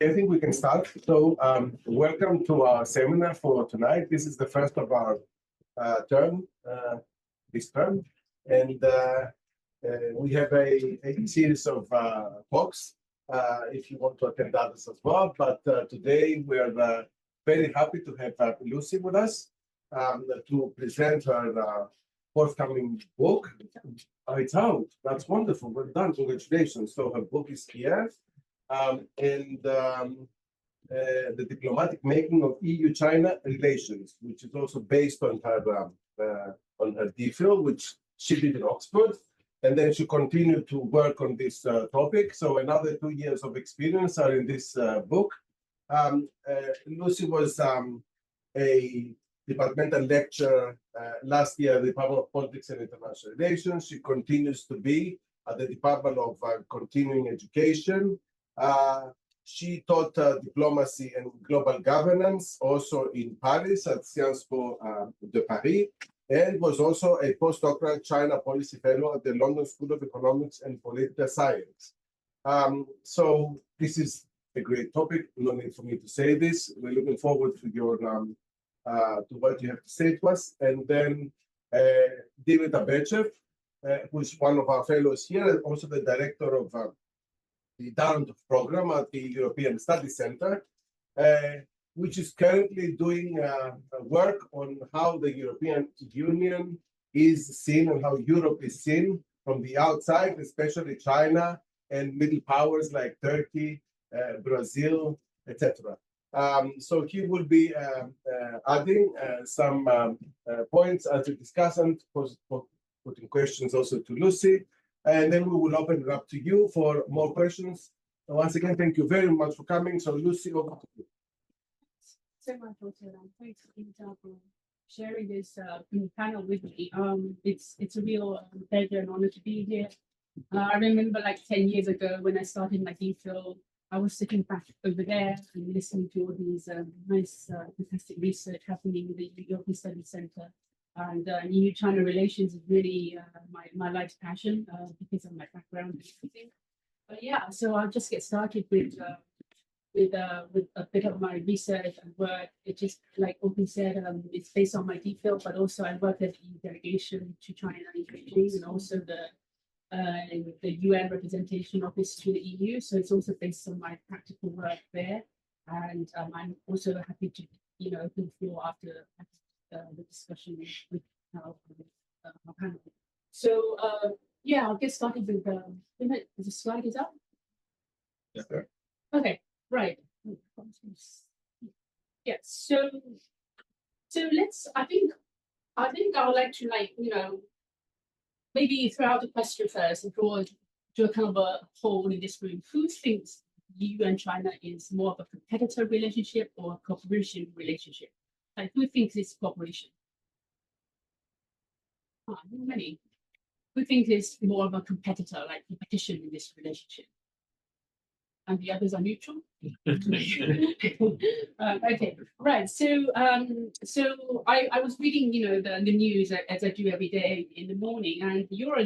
I think we can start. So, welcome to our seminar for tonight. This is the first of our term, this term, and we have a series of talks. If you want to attend others as well, but today we are very happy to have Lucie with us to present her forthcoming book. It's out. That's wonderful. Well done. Congratulations. So her book is Qian. The diplomatic making of EU-China relations, which is also based on her DPhil, which she did in Oxford, and then she continued to work on this topic. So another 2 years of experience are in this book. Lucie was a departmental lecturer last year at the Department of Politics and International Relations. She continues to be at the Department of Continuing Education. She taught diplomacy and global governance also in Paris at Sciences Po de Paris, and was also a postdoctoral China policy fellow at the London School of Economics and Political Science. So this is a great topic. No need for me to say this. We're looking forward to your to what you have to say to us. And then Dimitar Bechev, who is one of our fellows here, and also the director of the Dartmouth program at the European Studies Center, which is currently doing work on how the European Union is seen and how Europe is seen from the outside, especially China and middle powers like Turkey, Brazil, etc. So he will be adding some points as a discussant, putting questions also to Lucie. And then we will open it up to you for more questions. Once again, thank you very much for coming. So, Lucie, over to you. So much, Othon. Thanks, Dimitar, for sharing this panel with me. It's a real pleasure and honor to be here. I remember like 10 years ago when I started my DPhil, I was sitting back over there and listening to all these nice, fantastic research happening in the European Studies Center. And EU-China relations is really my life's passion because of my background and everything. But yeah, so I'll just get started with a bit of my research and work. It just, like Othon said, it's based on my DPhil, but also I work at the delegation to China in Beijing and also the UN representation office to the EU. So it's also based on my practical work there. And I'm also happy to, open the floor after the discussion with our panel. So yeah, I'll get started with the slide is up. Yes, sir. Okay, right. Yeah. So let's. I think I would like to maybe throw out the question first and do a kind of a poll in this room. Who thinks EU and China is more of a competitor relationship or a cooperation relationship? Like, who thinks it's cooperation? Many. Who thinks it's more of a competitor, like competition in this relationship? And the others are neutral? Okay, right. So I was reading, the news as I do every day in the morning, and your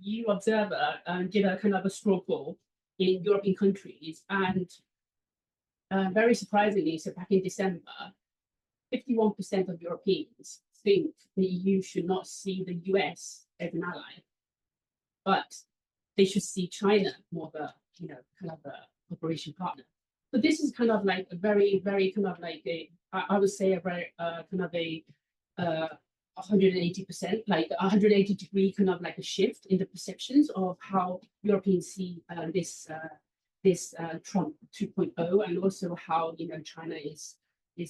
EU Observer did a kind of a straw poll in European countries, and very surprisingly, so back in December, 51% of Europeans think the EU should not see the US as an ally, but they should see China more of a, kind of a cooperation partner. So this is kind of like a very, very kind of like I would say a very kind of a 180%, like 180-degree kind of like a shift in the perceptions of how Europeans see this Trump 2.0, and also how China is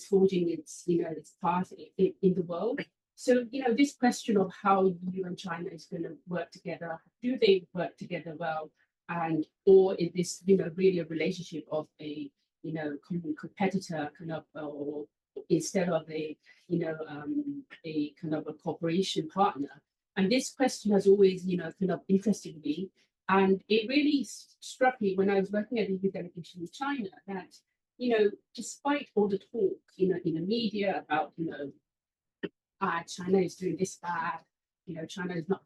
forging its its path in the world. So this question of how EU and China is going to work together, do they work together well, and or is this really a relationship of a common competitor kind of, or instead of a a kind of a cooperation partner? And this question has always kind of interested me, and it really struck me when I was working at the EU delegation in China that despite all the talk, in the media about, China is doing this bad, China is not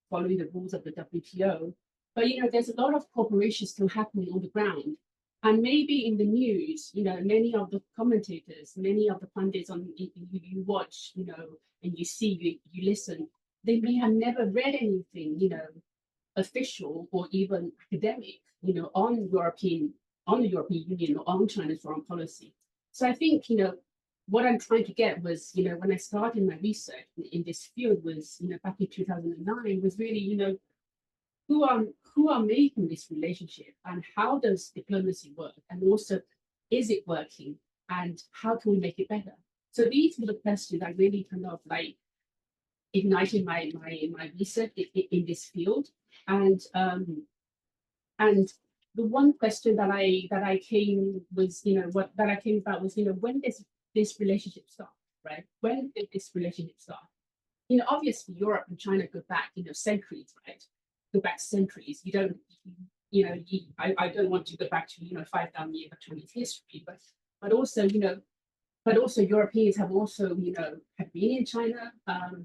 following the rules of the WTO, but there's a lot of cooperation still happening on the ground. And maybe in the news, many of the commentators, many of the pundits you watch, and you see, you listen, they may have never read anything, official or even academic, on the European Union or on China's foreign policy. So I think, what I'm trying to get was, when I started my research in this field was, back in 2009, was really, who are making this relationship and how does diplomacy work? And also, is it working? And how can we make it better? So these were the questions that really kind of like ignited my research in this field. And the one question that I came was, that I came about was, when does this relationship start, right? When did this relationship start? Obviously Europe and China go back, centuries, right? Go back centuries. You don't, I don't want to go back to, 5,000 years of Chinese history, but also, but also Europeans have also, have been in China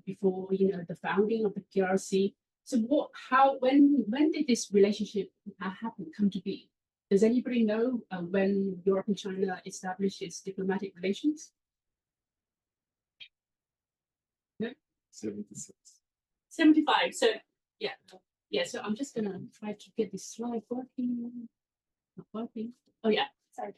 before, the founding of the PRC. So when did this relationship happen, come to be? Does anybody know when Europe and China established its diplomatic relations? No? 76. 75. So yeah. Yeah, so I'm just gonna try to get this slide working. Not working. Oh yeah, sorry.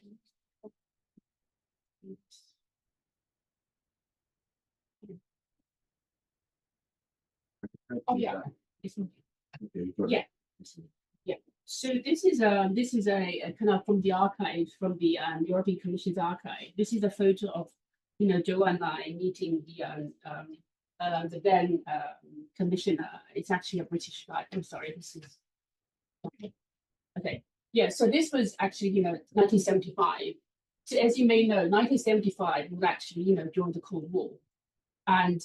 Oh yeah. Yeah. Yeah. So this is a kind of from the archive, from the European Commission's archive. This is a photo of Joe and I meeting the then commissioner. It's actually a British guy. I'm sorry, this is okay. Yeah, so this was actually 1975. So as you may know, 1975 was actually during the Cold War, and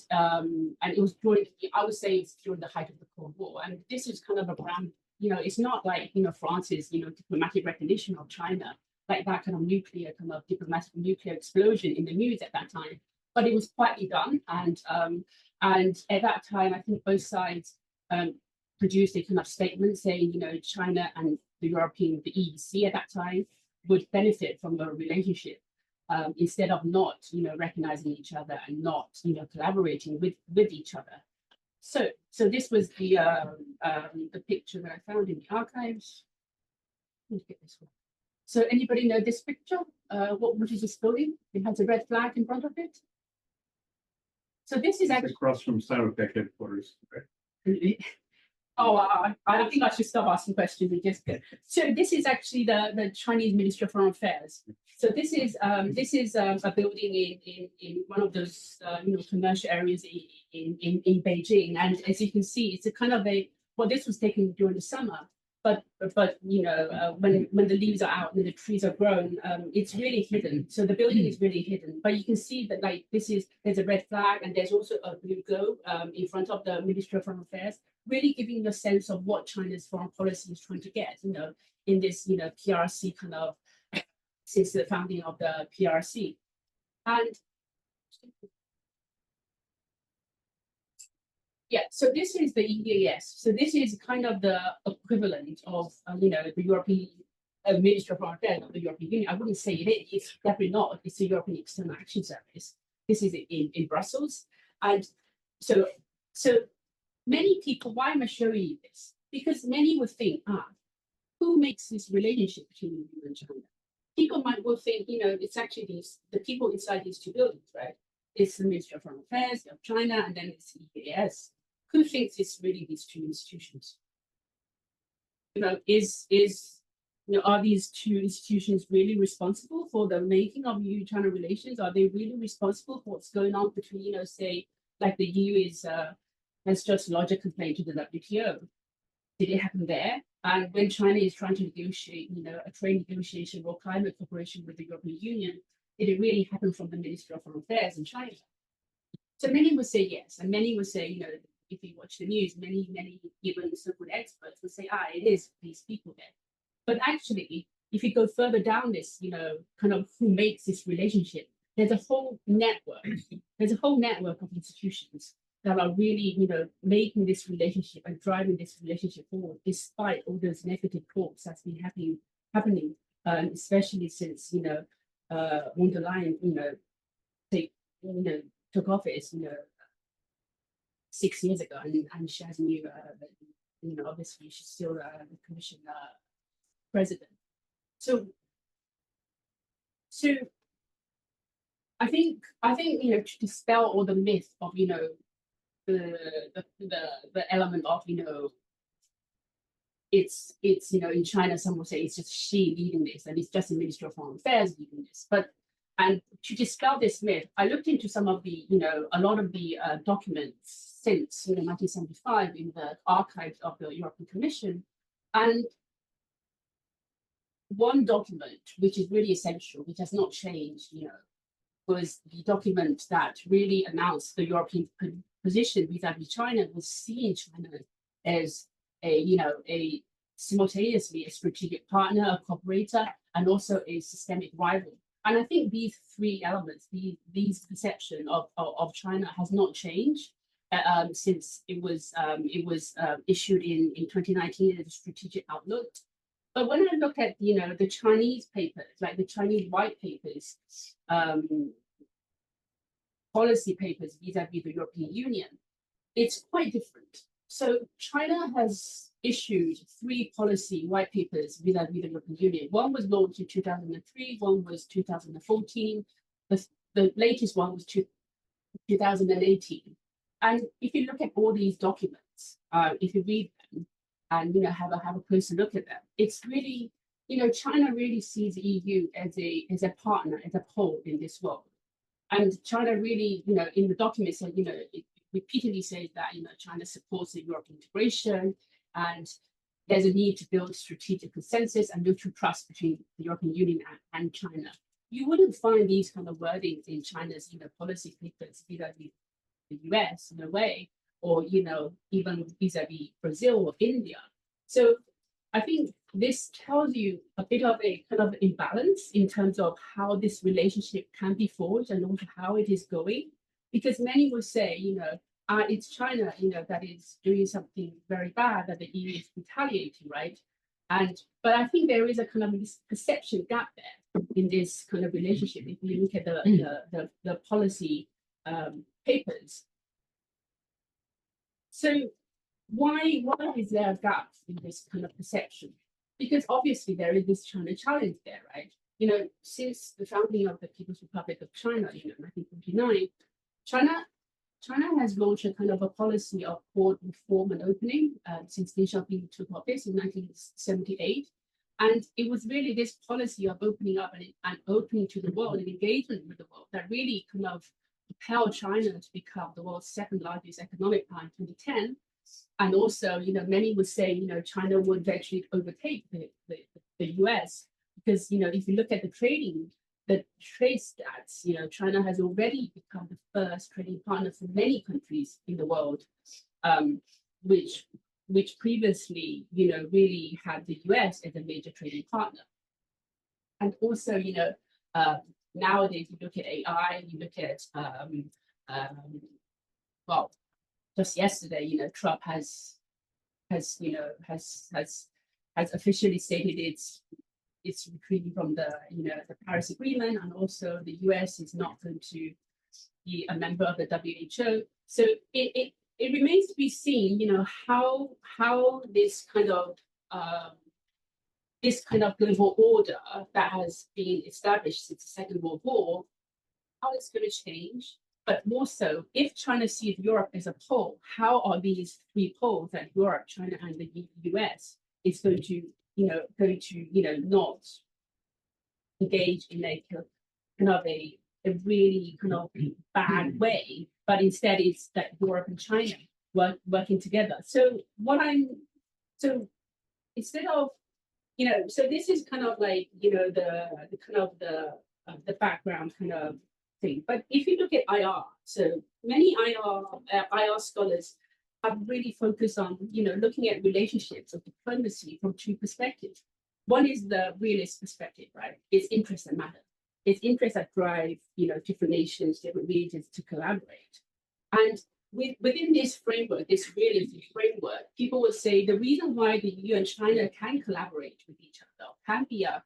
it was during, I would say it's during the height of the Cold War, and this is kind of a brand. It's not like France's diplomatic recognition of China, like that kind of diplomatic nuclear explosion in the news at that time, but it was quietly done, and at that time I think both sides produced a kind of statement saying China and the EEC at that time would benefit from a relationship instead of not recognizing each other and not collaborating with each other. So this was the picture that I found in the archives. Let me get this one. So anybody know this picture? What is this building? It has a red flag in front of it. So this is actually across from Cyrotech headquarters. Okay. Oh, I think I should stop asking questions and just go. So this is actually the Chinese Ministry of Foreign Affairs. So this is a building in one of those commercial areas in Beijing, and as you can see, it's a kind of this was taken during the summer, but when the leaves are out and the trees are grown, it's really hidden. So the building is really hidden, but you can see that there's a red flag and there's also a blue globe in front of the Ministry of Foreign Affairs, really giving the sense of what China's foreign policy is trying to get, in this PRC kind of since the founding of the PRC. And yeah, so this is the EAS. So this is kind of the equivalent of the European Ministry of Foreign Affairs of the European Union. I wouldn't say it is. It's definitely not. It's the European External Action Service. This is in Brussels, and so many people. Why am I showing you this? Because many would think, who makes this relationship between EU and China? People will think, it's actually the people inside these two buildings, right? It's the Ministry of Foreign Affairs of China, and then it's the EAS. Who thinks it's really these two institutions? Are these two institutions really responsible for the making of EU-China relations? Are they really responsible for what's going on between, say, like the EU has just lodged a complaint to the WTO? Did it happen there? And when China is trying to negotiate, a trade negotiation or climate cooperation with the European Union, did it really happen from the Ministry of Foreign Affairs in China? So many would say yes, and many would say, if you watch the news, many even so-called experts would say, it is these people there. But actually, if you go further down this, kind of who makes this relationship, there's a whole network. There's a whole network of institutions that are really, making this relationship and driving this relationship forward, despite all those negative talks that's been happening especially since von der Leyen took office 6 years ago, and she has new obviously she's still the commission president. So I think to dispel all the myth of the element of it's in China some will say it's just she leading this and it's just the Ministry of Foreign Affairs leading this, and to dispel this myth, I looked into some of the a lot of the documents since 1975 in the archives of the European Commission, and one document which is really essential, which has not changed, was the document that really announced the European position vis-à-vis China, was seeing China as a simultaneously a strategic partner, a cooperator, and also a systemic rival. And I think these three elements, these perception of China has not changed since it was issued in 2019 as a strategic outlook. But when I look at the Chinese papers, like the Chinese white papers, policy papers vis-à-vis the European Union, it's quite different. So China has issued 3 policy white papers vis-à-vis the European Union. One was launched in 2003, one was 2014, the latest one was 2018. And if you look at all these documents, if you read them and have a closer look at them, it's really China really sees the EU as a partner, as a pole in this world. And China really, in the document said, it repeatedly says that China supports the European integration, and there's a need to build strategic consensus and mutual trust between the European Union and China. You wouldn't find these kind of wordings in China's policy papers vis-à-vis the US in a way, or even vis-a-vis Brazil or India. So I think this tells you a bit of a kind of imbalance in terms of how this relationship can be forged and also how it is going, because many will say it's China that is doing something very bad, that the EU is retaliating, right? But I think there is a kind of perception gap there in this kind of relationship. If you look at the policy papers. So why is there a gap in this kind of perception? Because obviously there is this China challenge there, right? Since the founding of the People's Republic of China in 1949, China has launched a kind of a policy of port reform and opening since Deng Xiaoping took office in 1978. And it was really this policy of opening up and opening to the world and engagement with the world that really kind of propelled China to become the world's second largest economic power in 2010. And also, many would say, China would eventually overtake the US because, if you look at the trade stats, China has already become the first trading partner for many countries in the world, which previously, really had the US as a major trading partner. And also, nowadays you look at AI, you look at, just yesterday, Trump has officially stated it's retreating from the Paris Agreement, and also the US is not going to be a member of the WHO. So it remains to be seen, how this kind of global order that has been established since the Second World War, how it's going to change. But more so, if China sees Europe as a pole, how are these 3 poles that Europe, China, and the US is going to not engage in a kind of a really kind of bad way, but instead it's that Europe and China working together. So instead of so this is kind of like the background kind of thing. But if you look at IR, so many IR scholars have really focused on looking at relationships of diplomacy from 2 perspectives. One is the realist perspective, right? It's interests that matter. It's interests that drive different nations, different regions to collaborate. And within this framework, this realist framework, people will say the reason why the EU and China can collaborate with each other, can be a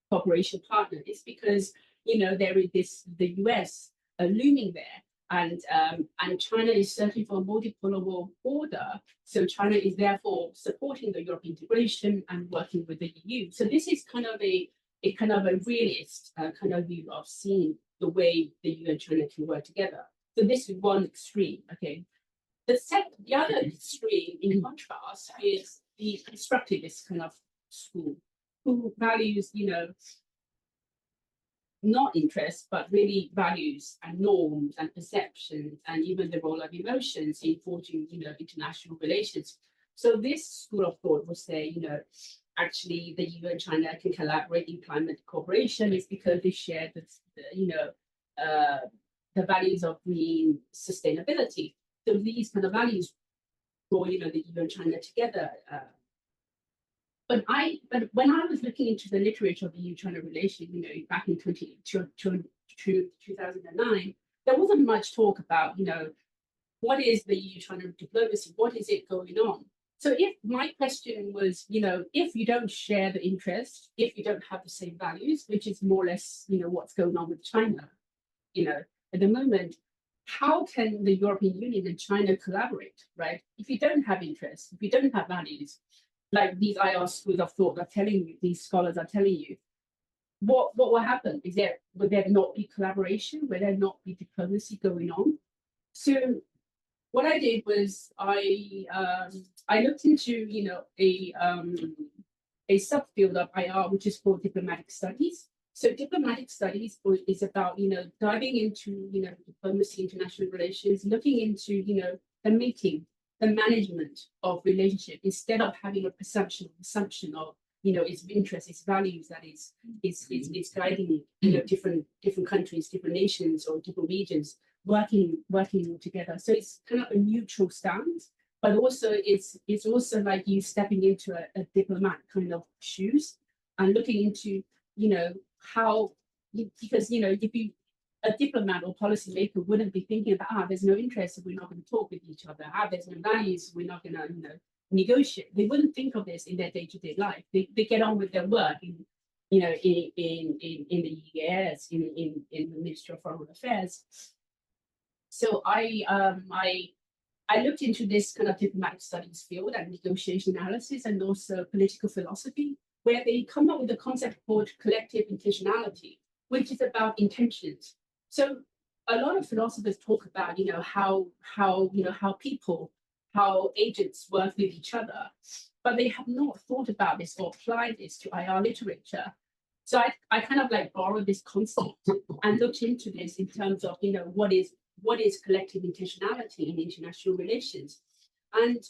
cooperation partner is because, there is the US looming there. And China is searching for a multipolar world order. So China is therefore supporting the European integration and working with the EU. So this is kind of a realist kind of view of seeing the way the EU and China can work together. So this is one extreme. Okay. The other extreme, in contrast, is the constructivist kind of school, who values, not interest, but really values and norms and perceptions and even the role of emotions in forging, international relations. So this school of thought will say, actually the EU and China can collaborate in climate cooperation is because they share the values of green sustainability. So these kind of values draw, the EU and China together. But when I was looking into the literature of the EU-China relation, back in 2009, there wasn't much talk about, what is the EU-China diplomacy? What is it going on? So if my question was, if you don't share the interest, if you don't have the same values, which is more or less, what's going on with China, at the moment, how can the European Union and China collaborate, right? If you don't have interest, if you don't have values, like these IR schools of thought are telling you, these scholars are telling you, what will happen? Would there not be collaboration? Will there not be diplomacy going on? So what I did was I looked into a subfield of IR which is called diplomatic studies. So diplomatic studies is about diving into diplomacy, international relations, looking into the making, the management of relationship instead of having a assumption of its interests, its values that is guiding different countries, different nations or different regions working together. So it's kind of a neutral stance, but also it's also like you stepping into a diplomat kind of shoes and looking into how, because if you a diplomat or policymaker wouldn't be thinking about, there's no interest, so we're not going to talk with each other. There's no values, we're not going to, negotiate. They wouldn't think of this in their day-to-day life. They get on with their work in the EAS, in the Ministry of Foreign Affairs. So I looked into this kind of diplomatic studies field and negotiation analysis and also political philosophy, where they come up with a concept called collective intentionality, which is about intentions. So a lot of philosophers talk about, how people, how agents work with each other, but they have not thought about this or applied this to IR literature. So I kind of like borrowed this concept and looked into this in terms of, what is collective intentionality in international relations. And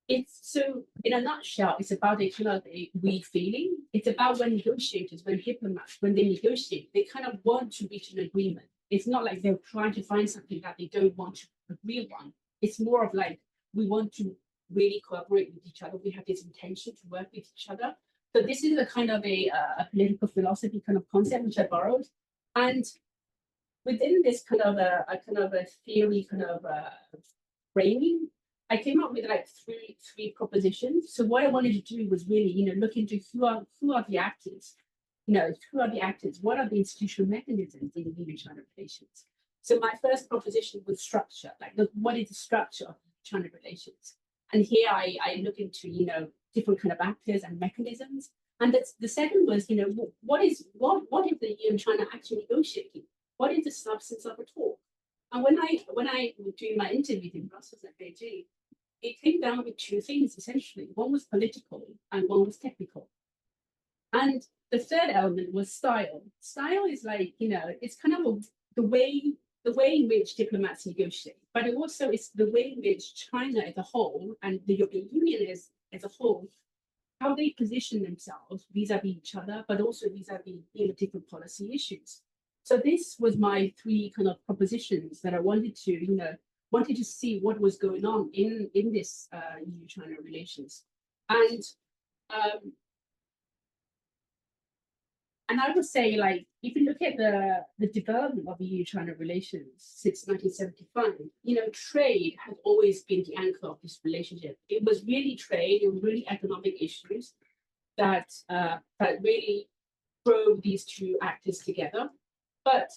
it's so, in a nutshell, it's about a kind of a weak feeling. It's about when negotiators, when diplomats, when they negotiate, they kind of want to reach an agreement. It's not like they're trying to find something that they don't want to agree on. It's more of like, we want to really cooperate with each other. We have this intention to work with each other. So this is a kind of a political philosophy kind of concept which I borrowed. And within this kind of a theory kind of framing, I came up with like three propositions. So what I wanted to do was really, look into who are the actors, who are the actors, what are the institutional mechanisms in EU-China relations. So my first proposition was structure, like what is the structure of China relations? And here I look into, different kind of actors and mechanisms. And the second was, what if the EU and China actually negotiating? What is the substance of a talk? And when I was doing my interviews in Brussels and Beijing, it came down with two things essentially. One was political and one was technical. And the third element was style. Style is like, it's kind of the way in which diplomats negotiate, but it also is the way in which China as a whole and the European Union as a whole, how they position themselves vis-a-vis each other, but also vis-a-vis different policy issues. So this was my three kind of propositions that I wanted to, wanted to see what was going on in this EU-China relations. And I would say, like, if you look at the development of EU-China relations since 1975, trade has always been the anchor of this relationship. It was really trade, it was really economic issues that really drove these two actors together. But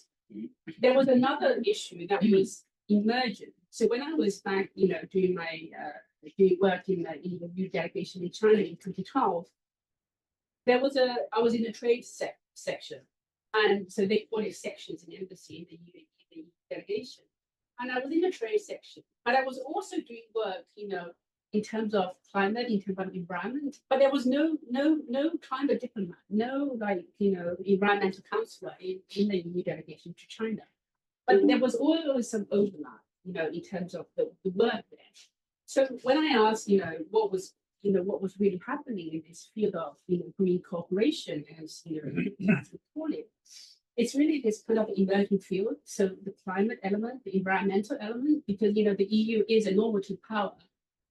there was another issue that was emergent. So when I was back, doing my doing work in the EU delegation in China in 2012, I was in the trade section, and so they call it sections in the embassy in the EU delegation, and I was in the trade section, but I was also doing work, in terms of climate, in terms of environment, but there was no climate diplomat, no environmental counselor in the EU delegation to China. But there was always some overlap, in terms of the work there. So when I asked, what was really happening in this field of, green cooperation, as we call it, it's really this kind of emerging field. So the climate element, the environmental element, because the EU is a normative power.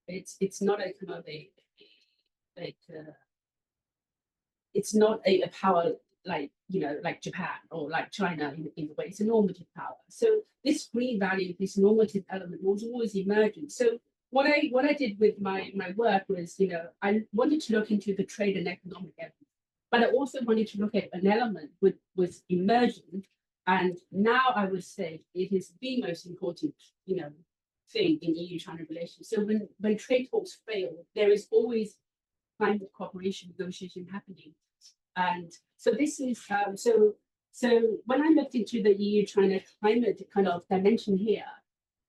It's not a kind of it's not a power like Japan or like China in a way. It's a normative power. So this green value, this normative element was always emergent. So what I did with my work was, I wanted to look into the trade and economic element, but I also wanted to look at an element which was emergent, and now I would say it is the most important, thing in EU-China relations. So when trade talks fail, there is always climate cooperation negotiation happening, and so this is so when I looked into the EU-China climate kind of dimension here,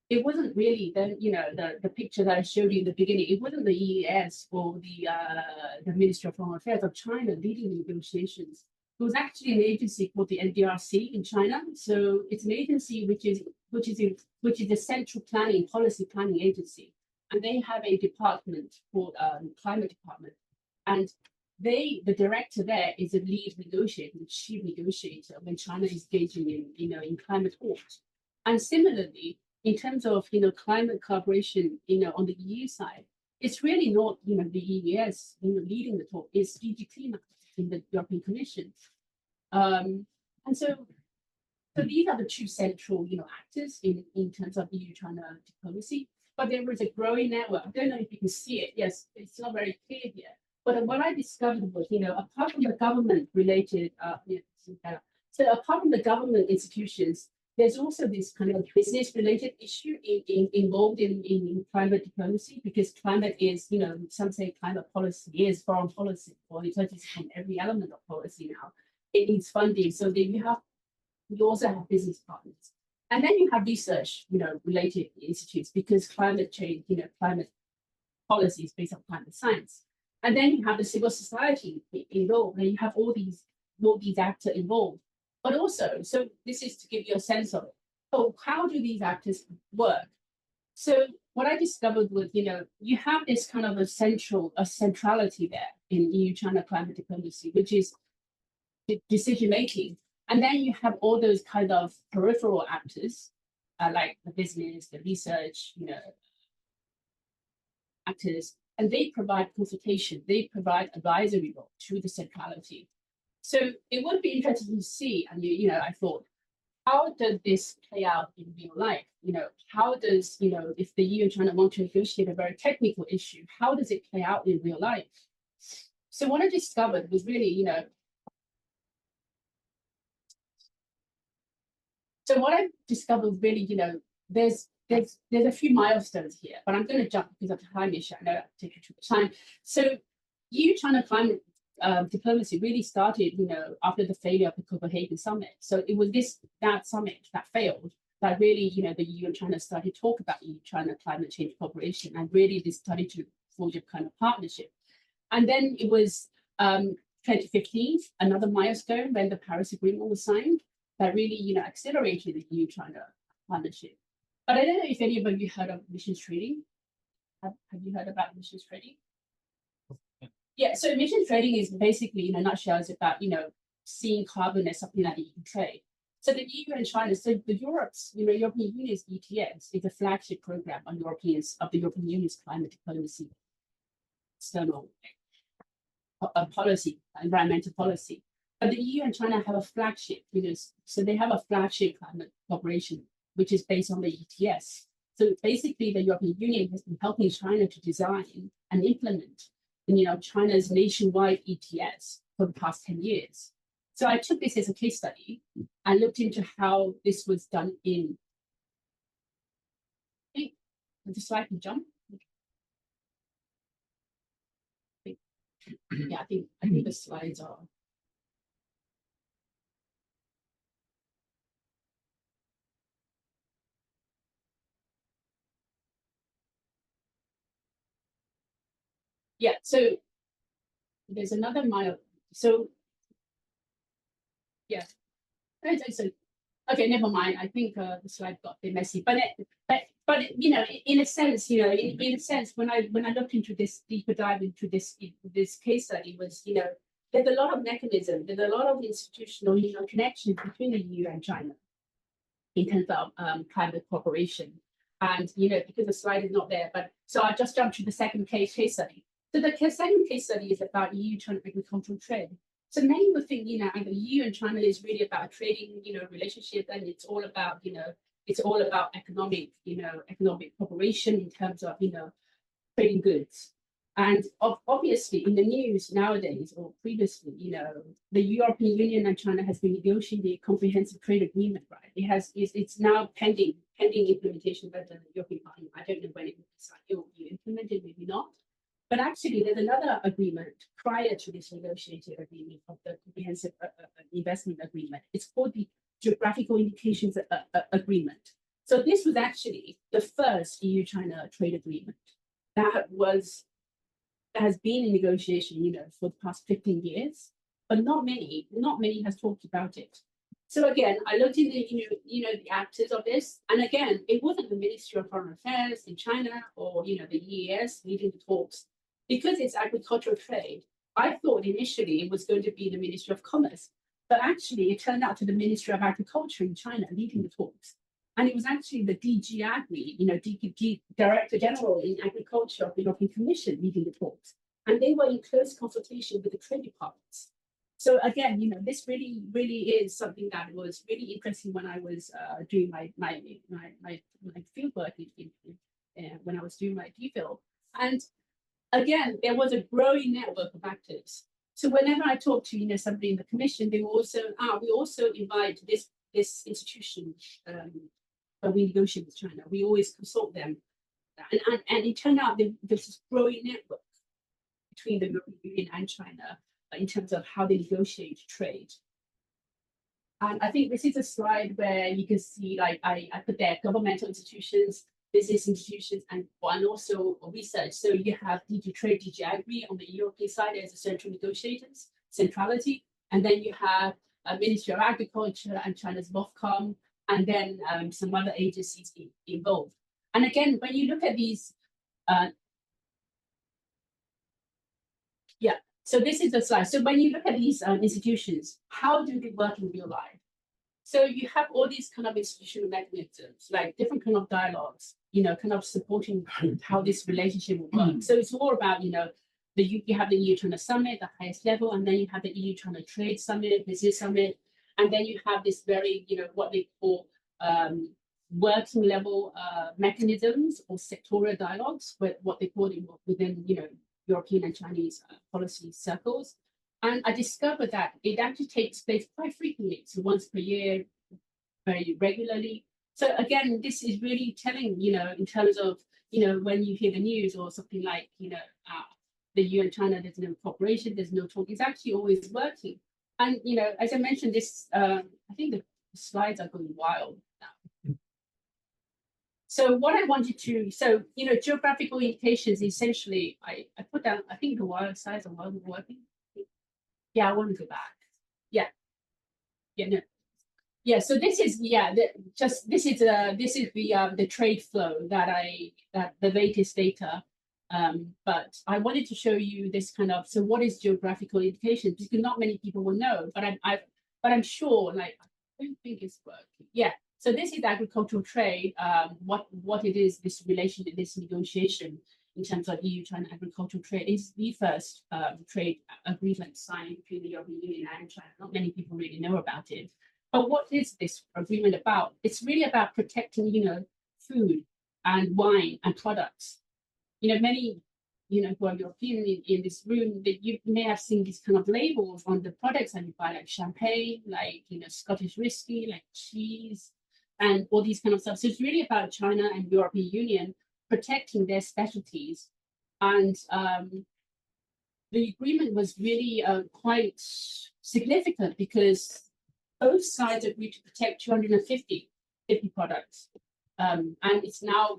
it wasn't really the picture that I showed you in the beginning. It wasn't the EES or the Ministry of Foreign Affairs of China leading the negotiations. It was actually an agency called the NDRC in China. So it's an agency which is a central policy planning agency, and they have a department called Climate Department, and the director there is a lead negotiator, the chief negotiator when China is engaging in climate talks. And similarly, in terms of climate cooperation, on the EU side, it's really not the EES leading the talk. It's DG Climate in the European Commission, and so these are the two central actors in terms of EU-China diplomacy. But there is a growing network. I don't know if you can see it. Yes, it's not very clear here. But what I discovered was, apart from the government-related, so apart from the government institutions, there's also this kind of business-related issue involved in climate diplomacy, because climate is, some say climate policy is foreign policy, or it touches on every element of policy now. It needs funding. So then you also have business partners. And then you have research, related institutes, because climate change, climate policy is based on climate science. And then you have the civil society involved, and you have all these actors involved. But also, so this is to give you a sense of, how do these actors work? So what I discovered was, you have this kind of a centrality there in EU-China climate diplomacy, which is decision making. And then you have all those kind of peripheral actors, like the business, the research, actors, and they provide consultation, they provide advisory role to the centrality. So it would be interesting to see, and I thought, how does this play out in real life? How does, if the EU and China want to negotiate a very technical issue, how does it play out in real life? So what I discovered was really, so what I discovered was really, there's a few milestones here, but I'm going to jump because of the time issue. I know I've taken too much time. So EU-China climate diplomacy really started, after the failure of the Copenhagen summit. So it was that summit that failed that really, the EU and China started to talk about EU-China climate change cooperation, and really they started to forge a kind of partnership. And then it was 2015, another milestone when the Paris Agreement was signed, that really, accelerated the EU-China partnership. But I don't know if any of you heard of emissions trading. Have you heard about emissions trading? Yeah, so emissions trading is basically, in a nutshell, is about, seeing carbon as something that you can trade. So the EU and China, so the European Union's ETS is a flagship program of the European Union's climate diplomacy, external policy, environmental policy. But the EU and China have a flagship, so they have a flagship climate cooperation, which is based on the ETS. So basically, the European Union has been helping China to design and implement, China's nationwide ETS for the past 10 years. So I took this as a case study and looked into how this was done in. The slide can jump. Yeah, I think the slides are. Yeah, so there's another mile. So yeah, so okay, never mind. I think the slide got a bit messy, but you know, in a sense, you know, in a sense, when I looked into this deeper dive into this case study was, you know, there's a lot of mechanism, there's a lot of institutional, you know, connections between the EU and China in terms of climate cooperation. And you know, because the slide is not there, but so I just jumped to the second case study. So the second case study is about EU-China agricultural trade. So many would think, you know, the EU and China is really about trading, you know, relationship, and it's all about, you know, it's all about economic, you know, economic cooperation in terms of, you know, trading goods. And obviously in the news nowadays or previously, you know, the European Union and China has been negotiating a comprehensive trade agreement, right? It's now pending implementation by the European Parliament. I don't know when it will be implemented, maybe not. But actually, there's another agreement prior to this negotiated agreement of the comprehensive investment agreement. It's called the Geographical Indications Agreement. So this was actually the first EU-China trade agreement that has been in negotiation, you know, for the past 15 years, but not many has talked about it. So again, I looked in the, you know, the actors of this, and again, it wasn't the Ministry of Foreign Affairs in China or, you know, the EAS leading the talks. Because it's agricultural trade, I thought initially it was going to be the Ministry of Commerce, but actually it turned out to the Ministry of Agriculture in China leading the talks. And it was actually the DG Agri, you know, Director General in Agriculture of the European Commission leading the talks. And they were in close consultation with the trade departments. So again, you know, this really is something that was really interesting when I was doing my field work when I was doing my DPhil. And again, there was a growing network of actors. So whenever I talk to, you know, somebody in the commission, they were also, we also invite this institution when we negotiate with China. We always consult them. And it turned out there's this growing network between the European Union and China in terms of how they negotiate trade. And I think this is a slide where you can see, like, I put there governmental institutions, business institutions, and also research. So you have DG Trade, DG Agri on the European side as a central negotiators, centrality, and then you have a Ministry of Agriculture and China's MOFCOM, and then some other agencies involved. And again, when you look at these, so this is the slide. So when you look at these institutions, how do they work in real life? So you have all these kind of institutional mechanisms, like different kind of dialogues, you know, kind of supporting how this relationship will work. So it's all about, you know, you have the EU-China Summit, the highest level, and then you have the EU-China Trade Summit, Business Summit, and then you have this very, you know, what they call working level mechanisms or sectorial dialogues, what they call it within, you know, European and Chinese policy circles. And I discovered that it actually takes place quite frequently, so once per year, very regularly. So again, this is really telling, you know, in terms of, you know, when you hear the news or something like, you know, the EU and China, there's no cooperation, there's no talk, it's actually always working. And, you know, as I mentioned, this, I think the slides are going wild now. So what I wanted to, so, you know, geographical indications, essentially, I put down, I think the wild slides are working. Yeah, I want to go back. Yeah. Yeah, no. Yeah, so this is, yeah, this is the trade flow that the latest data. But I wanted to show you this kind of, so what is geographical indications? Because not many people will know, but I'm sure, like, I don't think it's working. Yeah. So this is agricultural trade, what it is, this relation, this negotiation in terms of EU-China agricultural trade is the first trade agreement signed between the European Union and China. Not many people really know about it. But what is this agreement about? It's really about protecting, you know, food and wine and products. You know, many who are European in this room, that you may have seen these kind of labels on the products that you buy, like champagne, like Scottish whiskey, like cheese, and all these kind of stuff. So it's really about China and European Union protecting their specialties, and the agreement was really quite significant because both sides agreed to protect 250 products. And it's now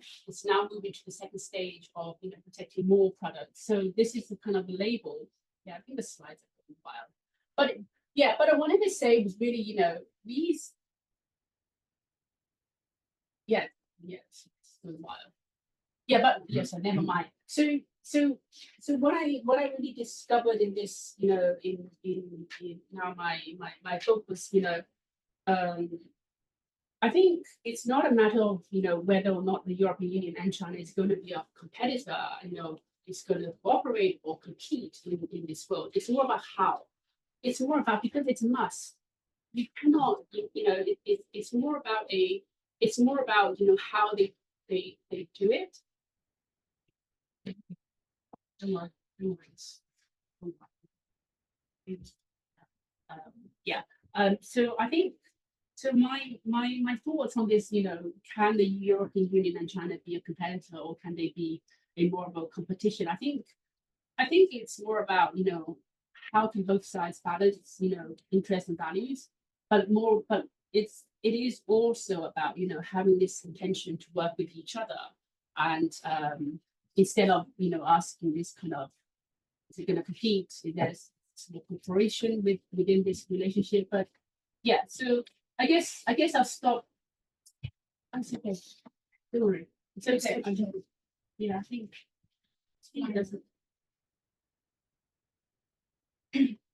moving to the second stage of protecting more products. So this is the kind of label. Yeah, I think the slides are pretty wild. But yeah, but I wanted to say was really, these. Yeah, yes, it's a while. Yeah, but yes, never mind. So what I really discovered in this, in now my book was, I think it's not a matter of whether or not the European Union and China is going to be a competitor, is going to cooperate or compete in this world. It's more about how. It's more about, because it's a must. You cannot, it's more about how they do it. Yeah. So I think. So my thoughts on this, can the European Union and China be a competitor, or can they be a more of a competition? I think it's more about how can both sides balance interests and values, but it is also about having this intention to work with each other, and instead of asking this kind of, is it going to compete? Is there some cooperation within this relationship? But yeah, so. I guess I'll stop. It's okay. Don't worry. It's okay. Yeah, I think it doesn't.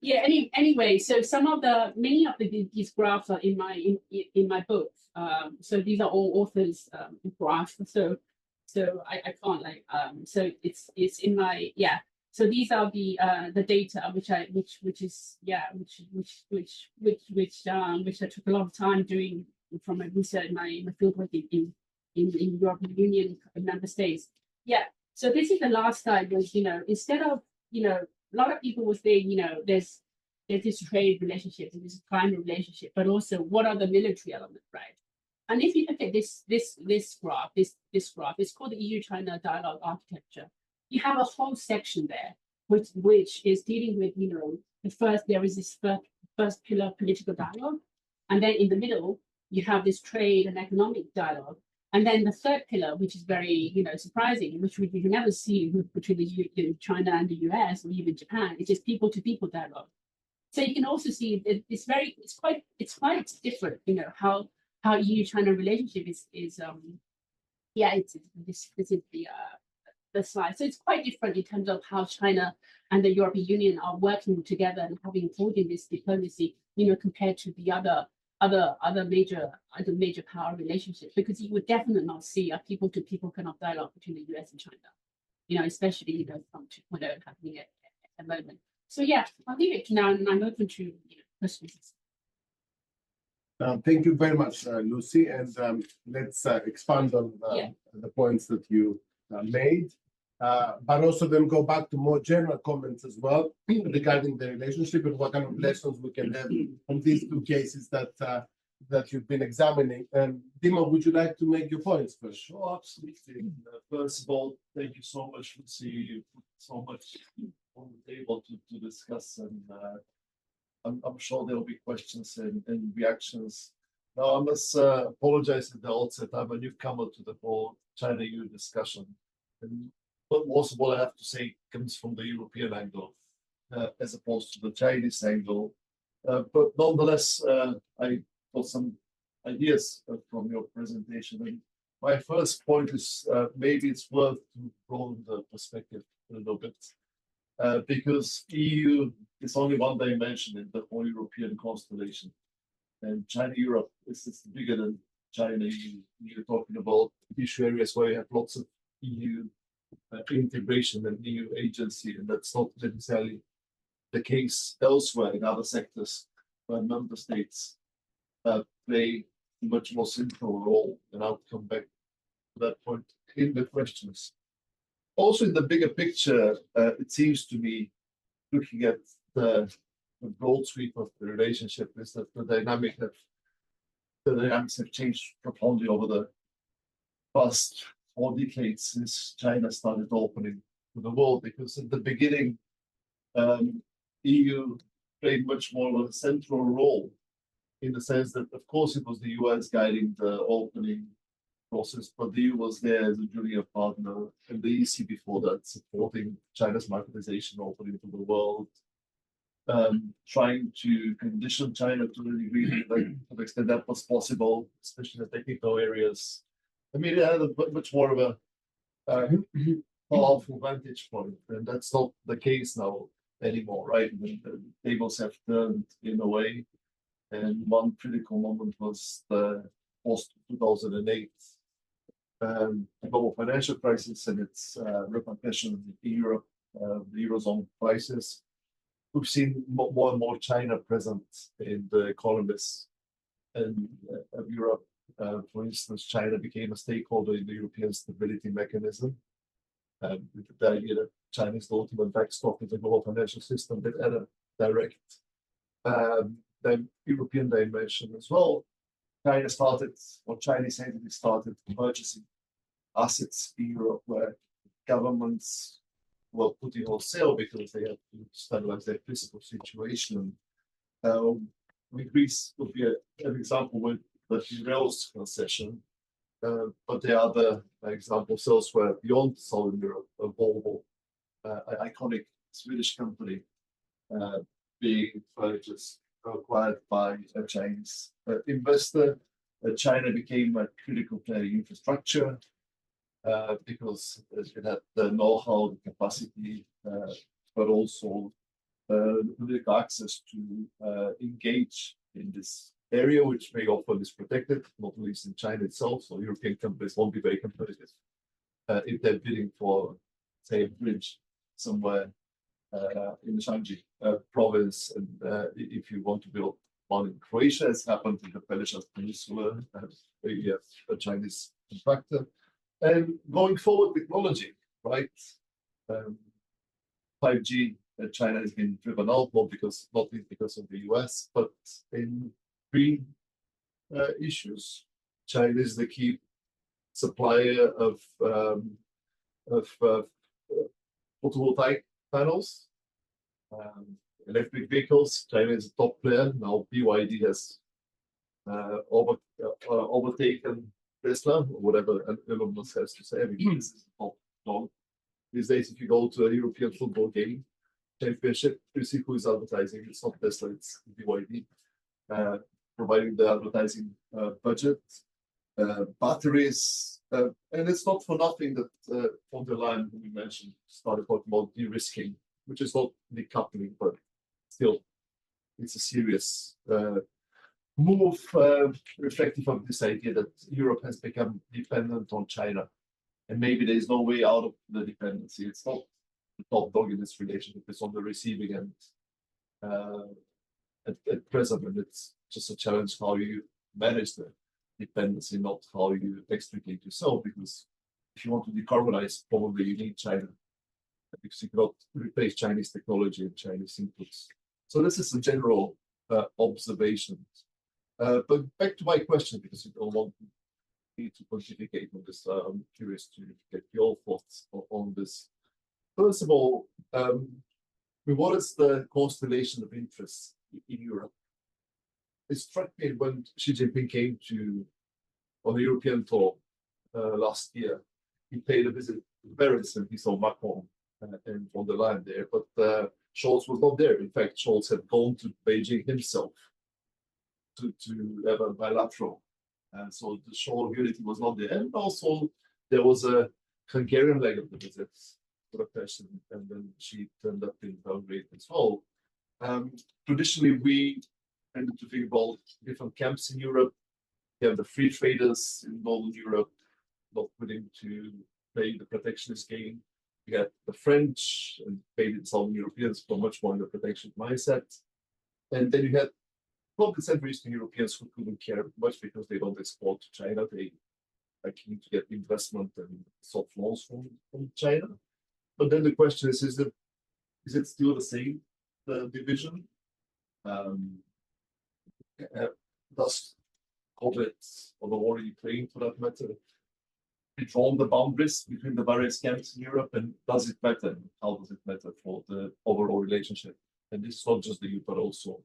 Yeah. Anyway, so many of these graphs are in my book. So these are all authors' graphs. So I can't so it's in my So these are the data which I took a lot of time doing from my research, my fieldwork in European Union member states. Yeah. So this is the last slide. Was instead of a lot of people will say there's this trade relationship, this climate relationship, but also what are the military elements, right? And if you look at this graph, it's called the EU-China Dialogue Architecture. You have a whole section there, which is dealing with, there is this first pillar, political dialogue, and then in the middle you have this trade and economic dialogue, and then the third pillar, which is very surprising, which we can never see between China and the US or even Japan. It's just people to people dialogue. So you can also see that it's quite different, how EU-China relationship is this is the slide. So it's quite different in terms of how China and the European Union are working together and having holding this diplomacy, compared to the other major power relationships, because you would definitely not see a people-to-people kind of dialogue between the US and China, especially from 2.0 happening at the moment. So yeah, I'll leave it now, and I'm open to questions. Thank you very much, Lucie, and let's expand on the points that you made, but also then go back to more general comments as well regarding the relationship and what kind of lessons we can have from these two cases that you've been examining. Dima, would you like to make your points first? Sure, absolutely. First of all, thank you so much, Lucie. You put so much on the table to discuss, and I'm sure there will be questions and reactions. Now, I must apologize at the outset. I'm a newcomer to the whole China-EU discussion. But most of what I have to say comes from the European angle, as opposed to the Chinese angle. But nonetheless, I got some ideas from your presentation. And my first point is maybe it's worth to broaden the perspective a little bit, because EU is only one dimension in the whole European constellation. And China-Europe is bigger than China. You're talking about issue areas where you have lots of EU integration and EU agency, and that's not necessarily the case elsewhere in other sectors where member states play a much more central role. And I'll come back to that point in the questions. also in the bigger picture, it seems to me, looking at the broad sweep of the relationship, is that the dynamics have changed profoundly over the past 4 decades since China started opening to the world. Because at the beginning, EU played much more of a central role, in the sense that, of course, it was the US guiding the opening process, but the EU was there as a junior partner, and the EC before that supporting China's marketization opening to the world, trying to condition China to the degree that to the extent that was possible, especially in the technical areas. I mean, it had a much more of a powerful vantage point, and that's not the case now anymore, right? The tables have turned in a way, and one critical moment was the post 2008 global financial crisis and its repercussions in Europe, the Eurozone crisis. We've seen more and more China present in the economies and of Europe. For instance, China became a stakeholder in the European Stability Mechanism, with the idea that China is the ultimate backstop of the global financial system, that had a direct the European dimension as well. China started, or Chinese entities started purchasing assets in Europe where governments were putting on sale because they had to stabilize their fiscal situation. Greece would be an example with the Piraeus concession, but there are other examples elsewhere beyond Southern Europe. Volvo, an iconic Swedish company, being purchased, acquired by a Chinese investor. China became a critical player in infrastructure because it had the know-how, the capacity, but also political access to engage in this area, which very often is protected, not least in China itself. So European companies won't be very competitive if they're bidding for, say, a bridge somewhere in the Shanxi province, and if you want to build one in Croatia, as happened in the Bechev Peninsula, a Chinese contractor. And going forward, technology, right? 5G, China has been driven out, not least because of the US, but in green issues, China is the key supplier of photovoltaic panels, electric vehicles. China is a top player. Now BYD has overtaken Tesla, or whatever Elon Musk has to say. I mean, this is top dog. These days, if you go to a European football game, championship, you see who is advertising. It's not Tesla, it's BYD, providing the advertising budget, batteries, and it's not for nothing that von der Leyen, who we mentioned, started talking about de-risking, which is not decoupling, but still, it's a serious move reflective of this idea that Europe has become dependent on China, and maybe there is no way out of the dependency. It's not the top dog in this relationship; it's on the receiving end at present, and it's just a challenge how you manage the dependency, not how you extricate yourself. Because if you want to decarbonize, probably you need China, because you cannot replace Chinese technology and Chinese inputs. So this is a general observation. But back to my question, because you don't want me to pontificate on this. I'm curious to get your thoughts on this. First of all, what is the constellation of interests in Europe? It struck me when Xi Jinping came on the European tour last year. He paid a visit to Paris and he saw Macron and von der Leyen there, but Scholz was not there. In fact, Scholz had gone to Beijing himself to have a bilateral. And so the show of unity was not there. And also there was a Hungarian leg of the visit, Budapest, and then she turned up in Belgrade as well. Traditionally, we tended to think about different camps in Europe. You have the free traders in Northern Europe, not willing to play the protectionist game. You have the French and maybe the Southern Europeans were much more in the protection mindset. And then you had probably Central Eastern Europeans who couldn't care much because they don't export to China. They keen to get investment and soft loans from China. But then the question is it still the same division? Does COVID or the war in Ukraine, for that matter, drawn the boundaries between the various camps in Europe, and does it matter? How does it matter for the overall relationship? And this is not just the EU, but also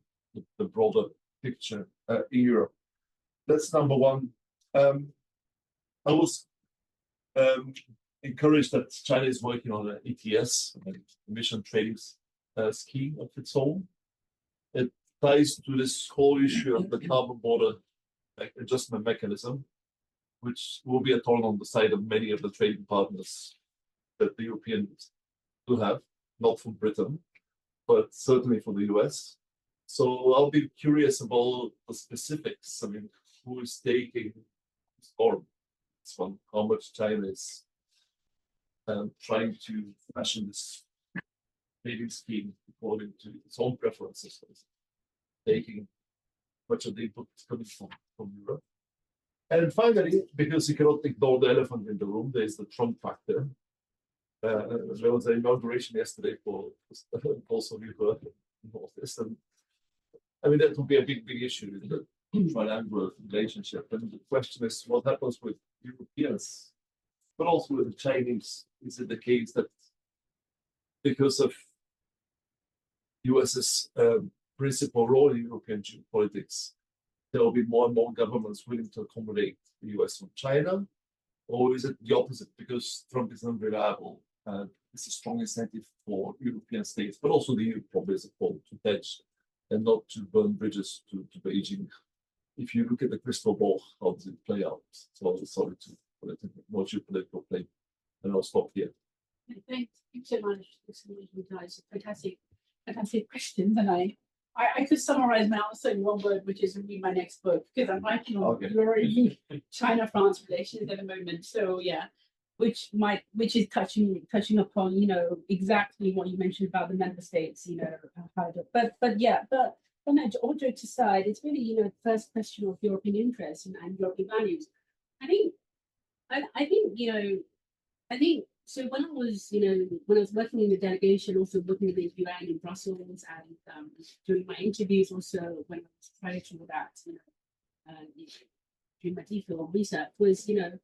the broader picture in Europe. That's number one. I was encouraged that China is working on an ETS, an emission trading scheme of its own. It ties to this whole issue of the carbon border adjustment mechanism, which will be a thorn on the side of many of the trading partners that the Europeans do have, not from Britain, but certainly for the US. So I'll be curious about the specifics. I mean, who is taking this form? This one, how much China is trying to fashion this trading scheme according to its own preferences, taking much of the input coming from Europe. And finally, because you cannot ignore the elephant in the room, there's the Trump factor. There was an inauguration yesterday for also you heard of this. And I mean, that would be a big issue in the triangular relationship. And the question is, what happens with Europeans, but also with the Chinese? Is it the case that because of US's principal role in European geopolitics, there will be more and more governments willing to accommodate the US from China? Or is it the opposite? Because Trump is unreliable, it's a strong incentive for European states, but also the EU probably as a whole, to hedge and not to burn bridges to Beijing. If you look at the crystal ball, how does it play out? So sorry to put it in a more geopolitical play. And I'll stop here. Thank you so much. Guys, fantastic questions. And I could summarize my answer in one word, which is read my next book, because I'm writing on China-France relations at the moment. So yeah, which is touching upon, you know, exactly what you mentioned about the member states, you know, but all jokes aside, it's really, you know, the first question of European interests and European values. I think so when I was working in the delegation, also working in the UN in Brussels, and doing my interviews, also when I was prior to that, you know, doing my DPhil research, was, you know,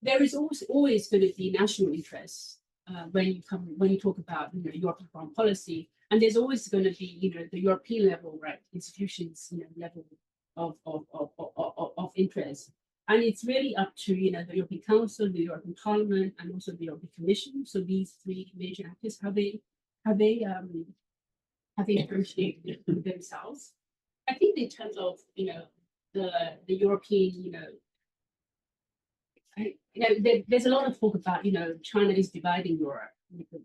there is always going to be national interests when you talk about, you know, European foreign policy, and there's always going to be, you know, the European level, right, institutions, you know, level of interest. And it's really up to, you know, the European Council, the European Parliament, and also the European Commission. So these three major actors, how they negotiate themselves. I think in terms of, you know, the European, you know, there's a lot of talk about, you know, China is dividing Europe,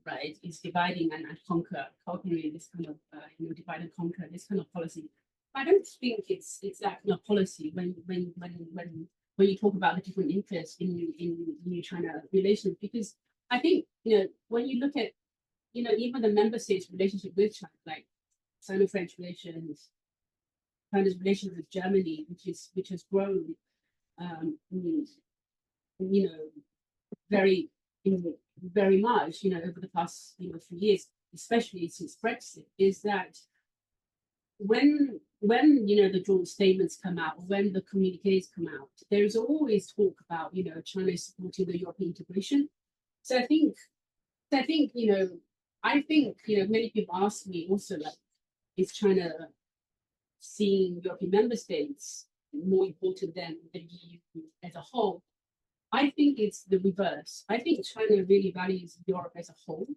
right? It's dividing and conquering this kind of, you know, divide and conquer, this kind of policy. I don't think it's that kind of policy when you talk about the different interests in EU-China relations, because I think, you know, when you look at, you know, even the member states' relationship with China, like Sino-French relations, China's relations with Germany, which has grown, you know, very much, you know, over the past, you know, few years, especially since Brexit, is that when you know the joint statements come out, when the communiques come out, there is always talk about, you know, China supporting the European integration. So I think you know, many people ask me also, like, is China seeing European member states more important than the EU as a whole? I think it's the reverse. I think China really values Europe as a whole,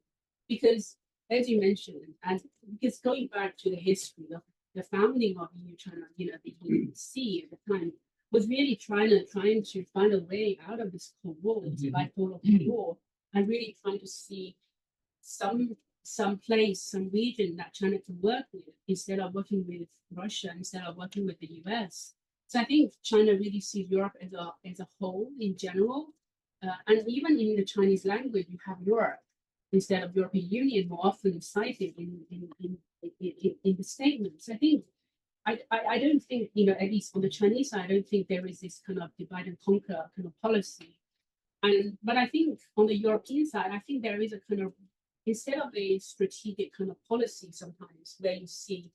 because, as you mentioned, and because going back to the history of the founding of EU-China, you know, the EC at the time, was really trying to find a way out of this Cold War, like Cold War, and really trying to see some place, some region that China can work with, instead of working with Russia, instead of working with the US. So I think China really sees Europe as a whole in general, and even in the Chinese language, you have Europe instead of European Union more often cited in the statements. I think I don't think, at least on the Chinese side, I don't think there is this kind of divide and conquer kind of policy. But I think on the European side, I think there is a kind of, instead of a strategic kind of policy sometimes where you see,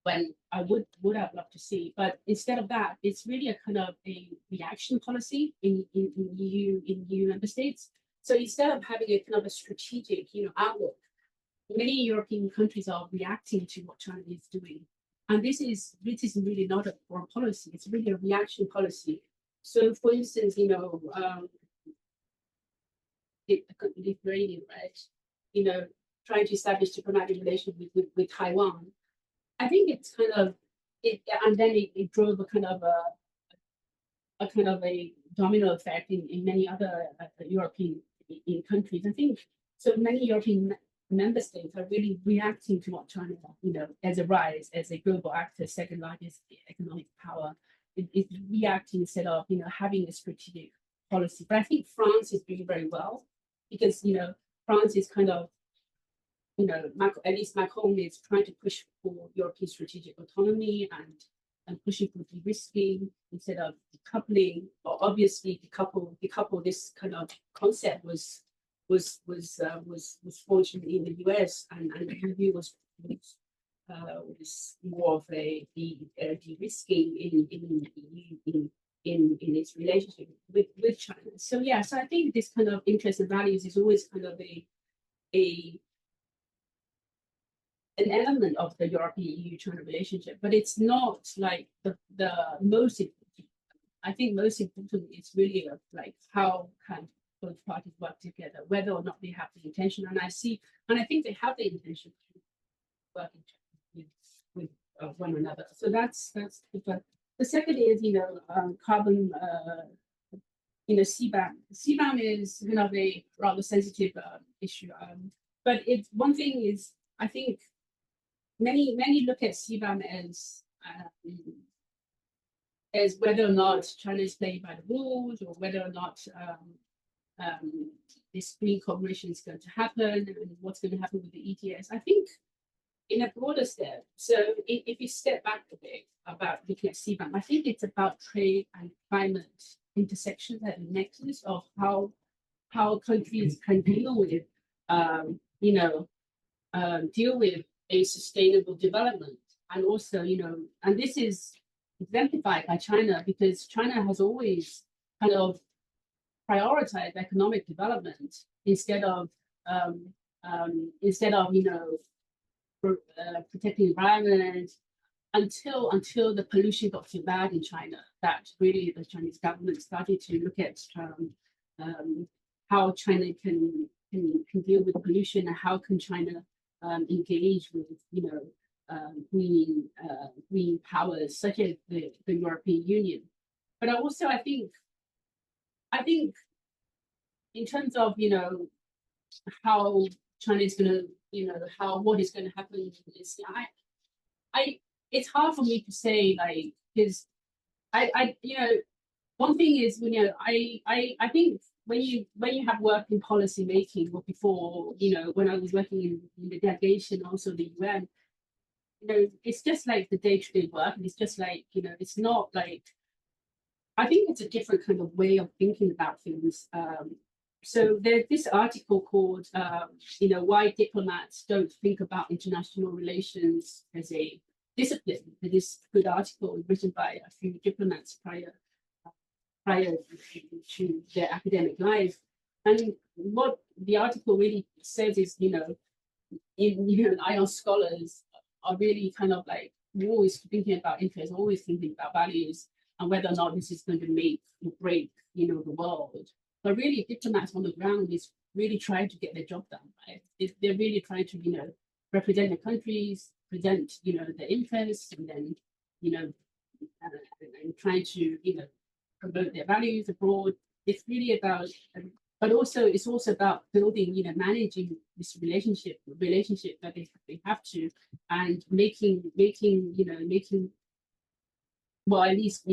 when I would have loved to see, but instead of that, it's really a kind of a reaction policy in EU member states. So instead of having a kind of a strategic, outlook, many European countries are reacting to what China is doing. And this is really not a foreign policy, it's really a reaction policy. So for instance, Lithuania, right? Trying to establish diplomatic relations with Taiwan. I think it's kind of and then it drove a kind of a domino effect in many other European countries. I think so. Many European member states are really reacting to what China, as a rise as a global actor, second largest economic power, is reacting instead of having a strategic policy. But I think France is doing very well because France is kind of at least Macron is trying to push for European strategic autonomy and pushing for de-risking instead of decoupling. Or obviously, decouple this kind of concept was forged in the US, and the EU was more of a de-risking in its relationship with China. So yeah, so I think this kind of interest and values is always kind of an element of the European EU-China relationship, but it's not like the most important. I think most important is really like how can both parties work together, whether or not they have the intention. And I think they have the intention to work with one another. So that's the second is carbon. CBAM. CBAM is kind of a rather sensitive issue, but it's one thing is I think. Many look at CBAM as whether or not China is playing by the rules, or whether or not this green cooperation is going to happen, and what's going to happen with the ETS. I think in a broader step, so if you step back a bit about looking at CBAM, I think it's about trade and climate intersections at the nexus of how countries can deal with a sustainable development. And also, and this is exemplified by China because China has always kind of prioritized economic development instead of protecting the environment until the pollution got so bad in China that really the Chinese government started to look at how China can deal with pollution and how can China engage with green powers such as the European Union. But also I think in terms of how China is going to what is going to happen is it's hard for me to say because I one thing is I think when you have worked in policy making or before, when I was working in the delegation, also the UN, it's just like the day-to-day work, and it's just like, it's not like, I think it's a different kind of way of thinking about things. So there's this article called, Why Diplomats Don't Think About International Relations as a Discipline. It is a good article written by a few diplomats prior to their academic life. And what the article really says is, ION scholars are really kind of like always thinking about interests, always thinking about values, and whether or not this is going to make or break, the world. But really, diplomats on the ground is really trying to get their job done, right? They're really trying to, represent the countries, present, their interests, and then, and trying to, promote their values abroad. It's really about, but also it's also about building, managing this relationship that they have to, and making, well, at least,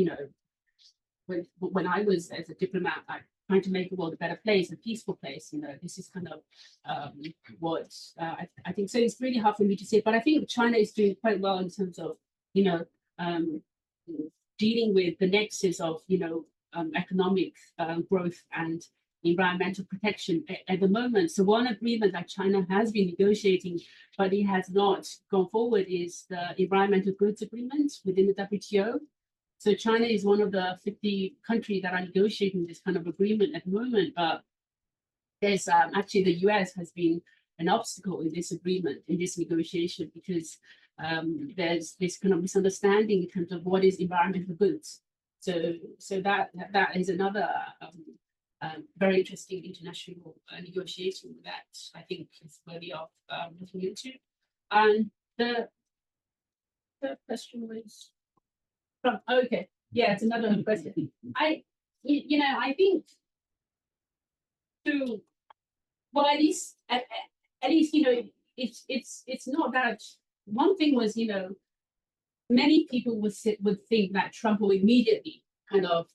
when I was as a diplomat, trying to make the world a better place, a peaceful place. This is kind of what I think. So it's really hard for me to say, but I think China is doing quite well in terms of dealing with the nexus of economic growth and environmental protection at the moment. So one agreement that China has been negotiating, but it has not gone forward, is the environmental goods agreement within the WTO. So China is one of the 50 countries that are negotiating this kind of agreement at the moment, but there's actually the US has been an obstacle in this agreement, in this negotiation, because there's this kind of misunderstanding in terms of what is environmental goods. So that is another very interesting international negotiation that I think is worthy of looking into. And the third question was okay, yeah, it's another question. I think at least it's not that. One thing was, many people would think that Trump will immediately kind of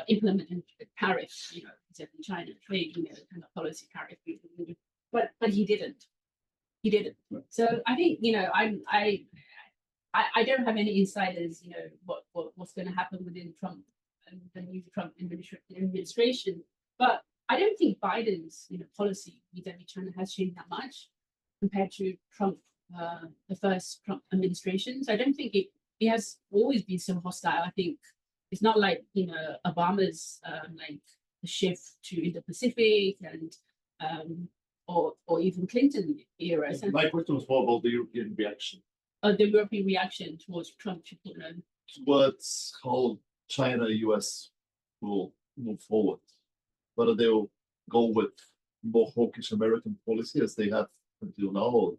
implement tariffs, in China trade, kind of policy tariff, but he didn't. He didn't. So I think I don't have any insiders, what's going to happen within Trump and the new Trump administration, but I don't think Biden's policy vis-a-vis China has changed that much compared to Trump, the first Trump administrations. I don't think it has always been so hostile. I think it's not like Obama's like the shift to Indo-Pacific and or even Clinton era. My question was more about the European reaction. The European reaction towards Trump, towards how China, US will move forward. Whether they'll go with more hawkish American policy as they have until now, or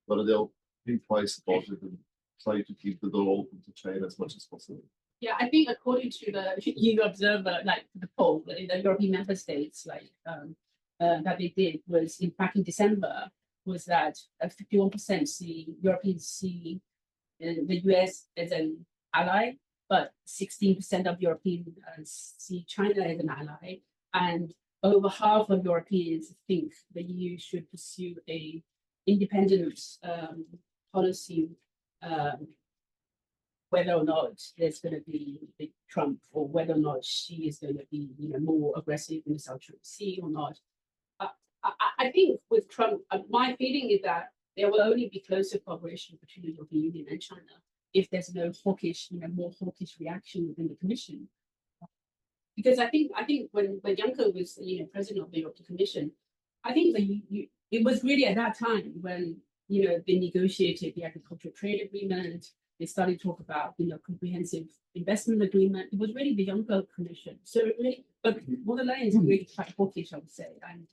whether they'll think twice about it and try to keep the door open to China as much as possible. Yeah, I think according to the EU Observer, like the poll in the European member states, like that they did was back in December, was that 51% Europeans see the US as an ally, but 16% of Europeans see China as an ally, and over half of Europeans think the EU should pursue a independent policy, whether or not there's going to be Trump, or whether or not she is going to be more aggressive in the South China Sea or not. I think with Trump, my feeling is that there will only be closer cooperation between the European Union and China if there's no hawkish, more hawkish reaction within the Commission. Because I think when Juncker was president of the European Commission, I think it was really at that time when they negotiated the agricultural trade agreement. They started to talk about comprehensive investment agreement. It was really the Juncker Commission. So really, but von der Leyen is really quite hawkish, I would say, and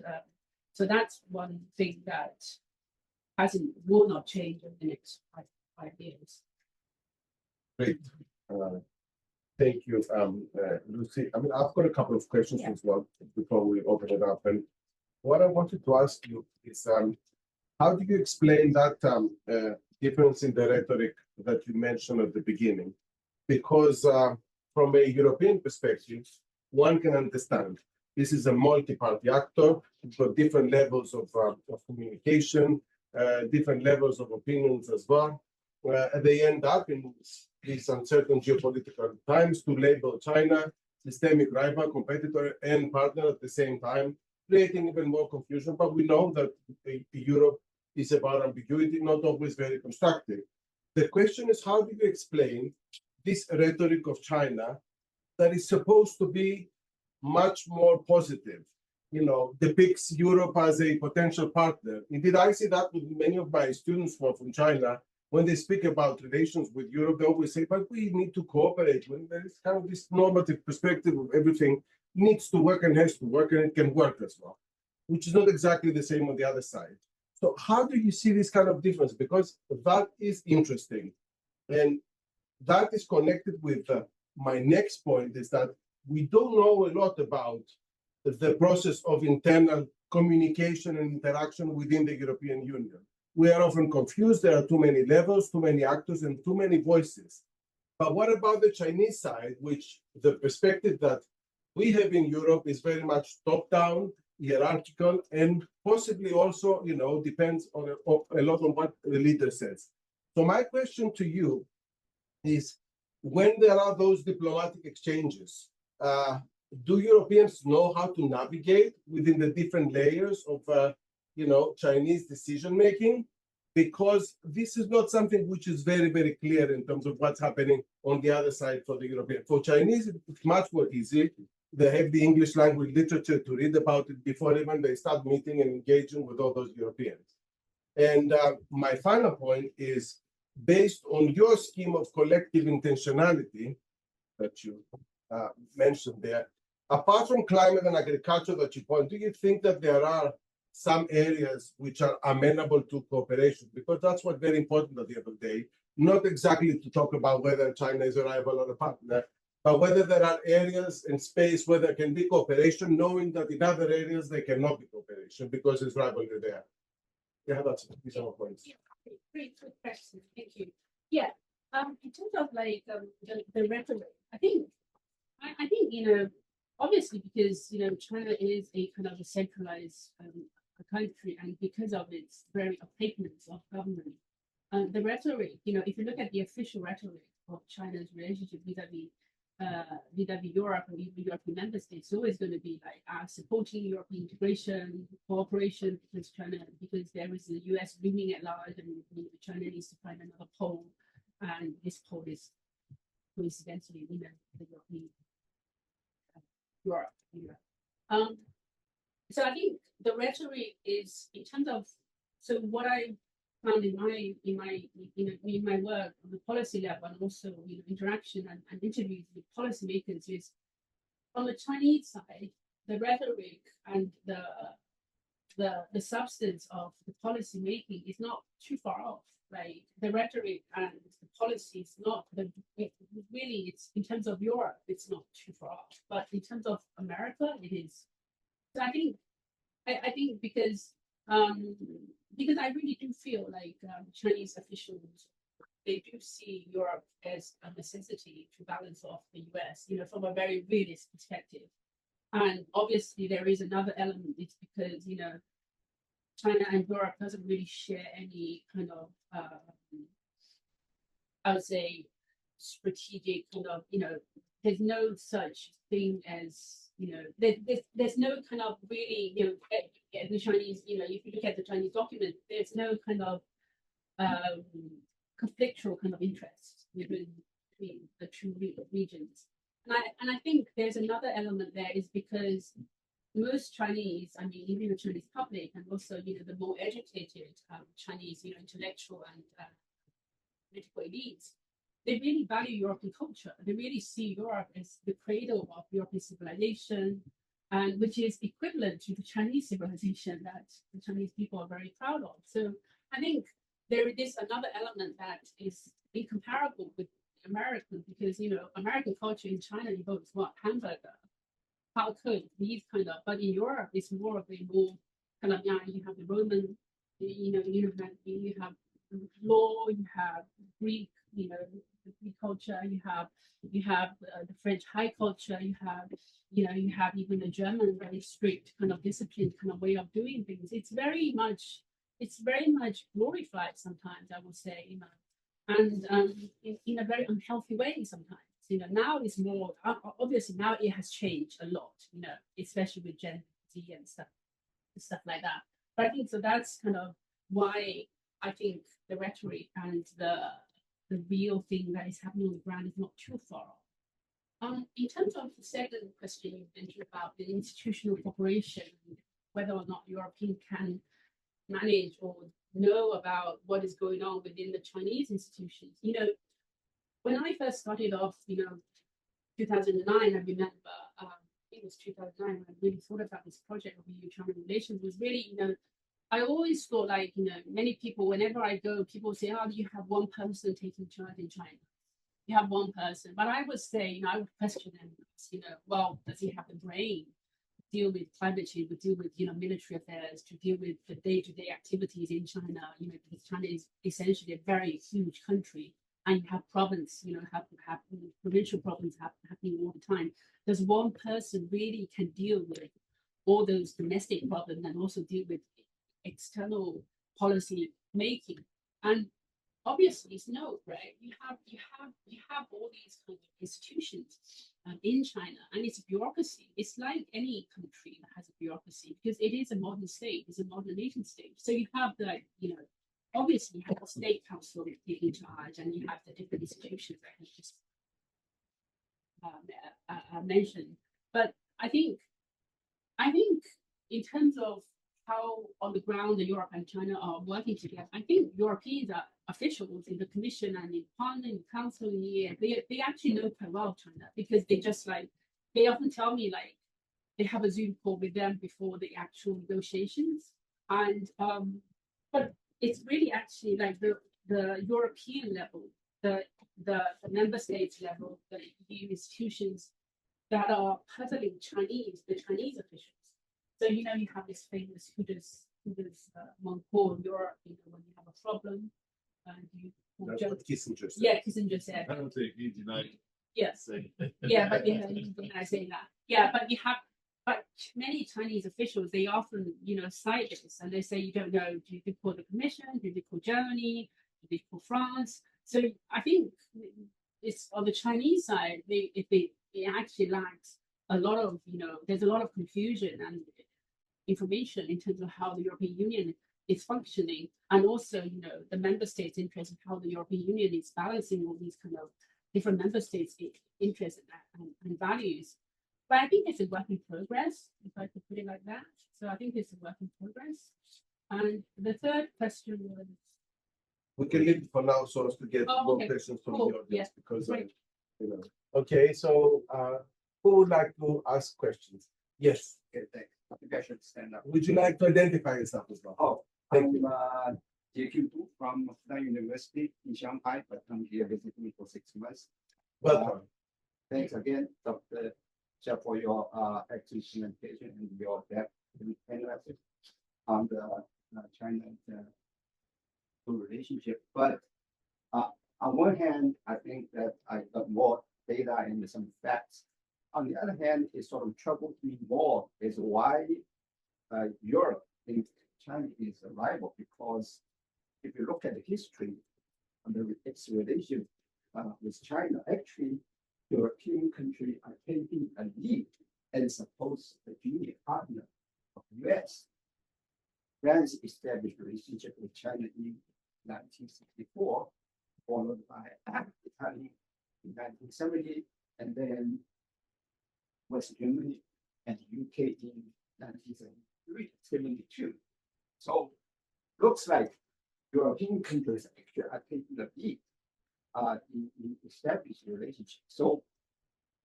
so that's one thing that will not change in the next five years. Great. Thank you, Lucie. I mean, I've got a couple of questions as well before we open it up. And what I wanted to ask you is, how do you explain that difference in the rhetoric that you mentioned at the beginning? Because from a European perspective, one can understand this is a multi-party actor. We've got different levels of communication, different levels of opinions as well. They end up in these uncertain geopolitical times to label China systemic rival, competitor, and partner at the same time, creating even more confusion. But we know that Europe is about ambiguity, not always very constructive. The question is, how do you explain this rhetoric of China that is supposed to be much more positive, depicts Europe as a potential partner? Indeed, I see that with many of my students who are from China. When they speak about relations with Europe, they always say, but we need to cooperate. When there is kind of this normative perspective of everything needs to work and has to work, and it can work as well, which is not exactly the same on the other side. So how do you see this kind of difference? Because that is interesting. And that is connected with my next point, is that we don't know a lot about the process of internal communication and interaction within the European Union. We are often confused. There are too many levels, too many actors, and too many voices. But what about the Chinese side, which the perspective that we have in Europe is very much top-down, hierarchical, and possibly also, depends on a lot on what the leader says. So my question to you is, when there are those diplomatic exchanges, do Europeans know how to navigate within the different layers of, Chinese decision-making? Because this is not something which is very, very clear in terms of what's happening on the other side for the European. For Chinese, it's much more easy. They have the English language literature to read about it before even they start meeting and engaging with all those Europeans. And my final point is, based on your scheme of collective intentionality that you mentioned there, apart from climate and agriculture that you point, do you think that there are some areas which are amenable to cooperation? Because that's what's very important at the end of the day, not exactly to talk about whether China is a rival or a partner, but whether there are areas in space where there can be cooperation, knowing that in other areas there cannot be cooperation because it's rivalry there. Yeah, these are my points. Yeah, great question. Thank you. Yeah. In terms of like the rhetoric, I think obviously because China is a kind of a centralized country, and because of its very opaqueness of government, the rhetoric, if you look at the official rhetoric of China's relationship vis-a-vis Europe and European member states, it's always going to be like supporting European integration, cooperation, because there is the US looming at large, and China needs to find another pole, and this pole is coincidentally the European Europe. So I think the rhetoric is in terms of, so what I found in my work on the policy level, and also interaction and interviews with policymakers, is on the Chinese side, the rhetoric and the substance of the policy making is not too far off. Like the rhetoric and the policy is not really, it's in terms of Europe, it's not too far off, but in terms of America, it is. So I think because I really do feel like Chinese officials, they do see Europe as a necessity to balance off the US, from a very realist perspective. And obviously there is another element, it's because, China and Europe doesn't really share any kind of, I would say, strategic kind of, there's no such thing as, there's no kind of really, the Chinese, if you look at the Chinese document, there's no kind of conflictual kind of interest between the two regions. And I think there's another element there, is because most Chinese, even the Chinese public, and also, the more educated Chinese, intellectual and political elites, they really value European culture. They really see Europe as the cradle of European civilization, and which is equivalent to the Chinese civilization that the Chinese people are very proud of. So I think there is another element that is incomparable with American, because American culture in China evokes what? Hamburger, how could these kind of, but in Europe it's more of a more kind of, you have the Roman, you have law, you have Greek, the Greek culture, you have the French high culture, you have even the German very strict kind of disciplined kind of way of doing things. It's very much glorified sometimes, I would say, and in a very unhealthy way sometimes. Now it's more, obviously now it has changed a lot, especially with Gen Z and stuff like that. But I think so that's kind of why I think the rhetoric and the real thing that is happening on the ground is not too far off. In terms of the second question you mentioned about the institutional cooperation, whether or not European can manage or know about what is going on within the Chinese institutions. When I first started off, 2009, I remember, it was 2009 when I really thought about this project of EU-China relations, was really, I always thought like, many people, whenever I go, people say, oh, you have one person taking charge in China. You have one person. But I would say, I would question them, well, does he have the brain to deal with climate change, to deal with, military affairs, to deal with the day-to-day activities in China, because China is essentially a very huge country. and you have province, have provincial problems happening all the time. Does one person really can deal with all those domestic problems and also deal with external policy making? And obviously, it's no, right? You have all these kind of institutions in China, and it's bureaucracy. It's like any country that has a bureaucracy because it is a modern state, it's a modern nation state. So you have obviously you have the state council taking charge, and you have the different institutions that I just mentioned. But I think in terms of how on the ground Europe and China are working together, I think Europeans are officials in the Commission and in Parliament, in Council, in the EA, they actually know quite well China because they often tell me they have a Zoom call with them before the actual negotiations. And but it's really actually the European level, the member states level, the EU institutions that are puzzling the Chinese officials. So you have this famous who does Montport in Europe, when you have a problem, and That's what Kissinger said. yeah, Kissinger said. I don't think he denied Yes. saying. Yeah, but I say that. Yeah, but many Chinese officials, they often, cite this and they say, you don't know, do you call the Commission, do you call Germany, do you call France? So I think it's on the Chinese side, it actually lacks a lot of, there's a lot of confusion and information in terms of how the European Union is functioning, and also, the member states' interest in how the European Union is balancing all these kind of different member states' interests and values. But I think it's a work in progress, if I could put it like that. So I think it's a work in progress. And the third question was, We can leave it for now so as to get more okay. questions from Cool. the audience Yeah. because Great. Okay, so who would like to ask questions? Yes. Okay, thanks. I think I should stand up. Would you like to identify yourself as well? Oh, Thank I'm you. JQ2 from Othon University in Shanghai, but I'm here visiting for 6 months. Welcome. Thanks again, Dr. Chia, for your active presentation and your depth analysis on the China relationship. But on one hand, I think that I got more data and some facts. On the other hand, it sort of troubles me more is why Europe thinks China is a rival, because if you look at the history of its relation with China, actually, European countries are taking a lead and supposed a junior partner of the US. France established a relationship with China in 1964, followed by Italy in 1970, and then West Germany and UK in 1972. So looks like European countries actually are taking the lead in establishing relationship. So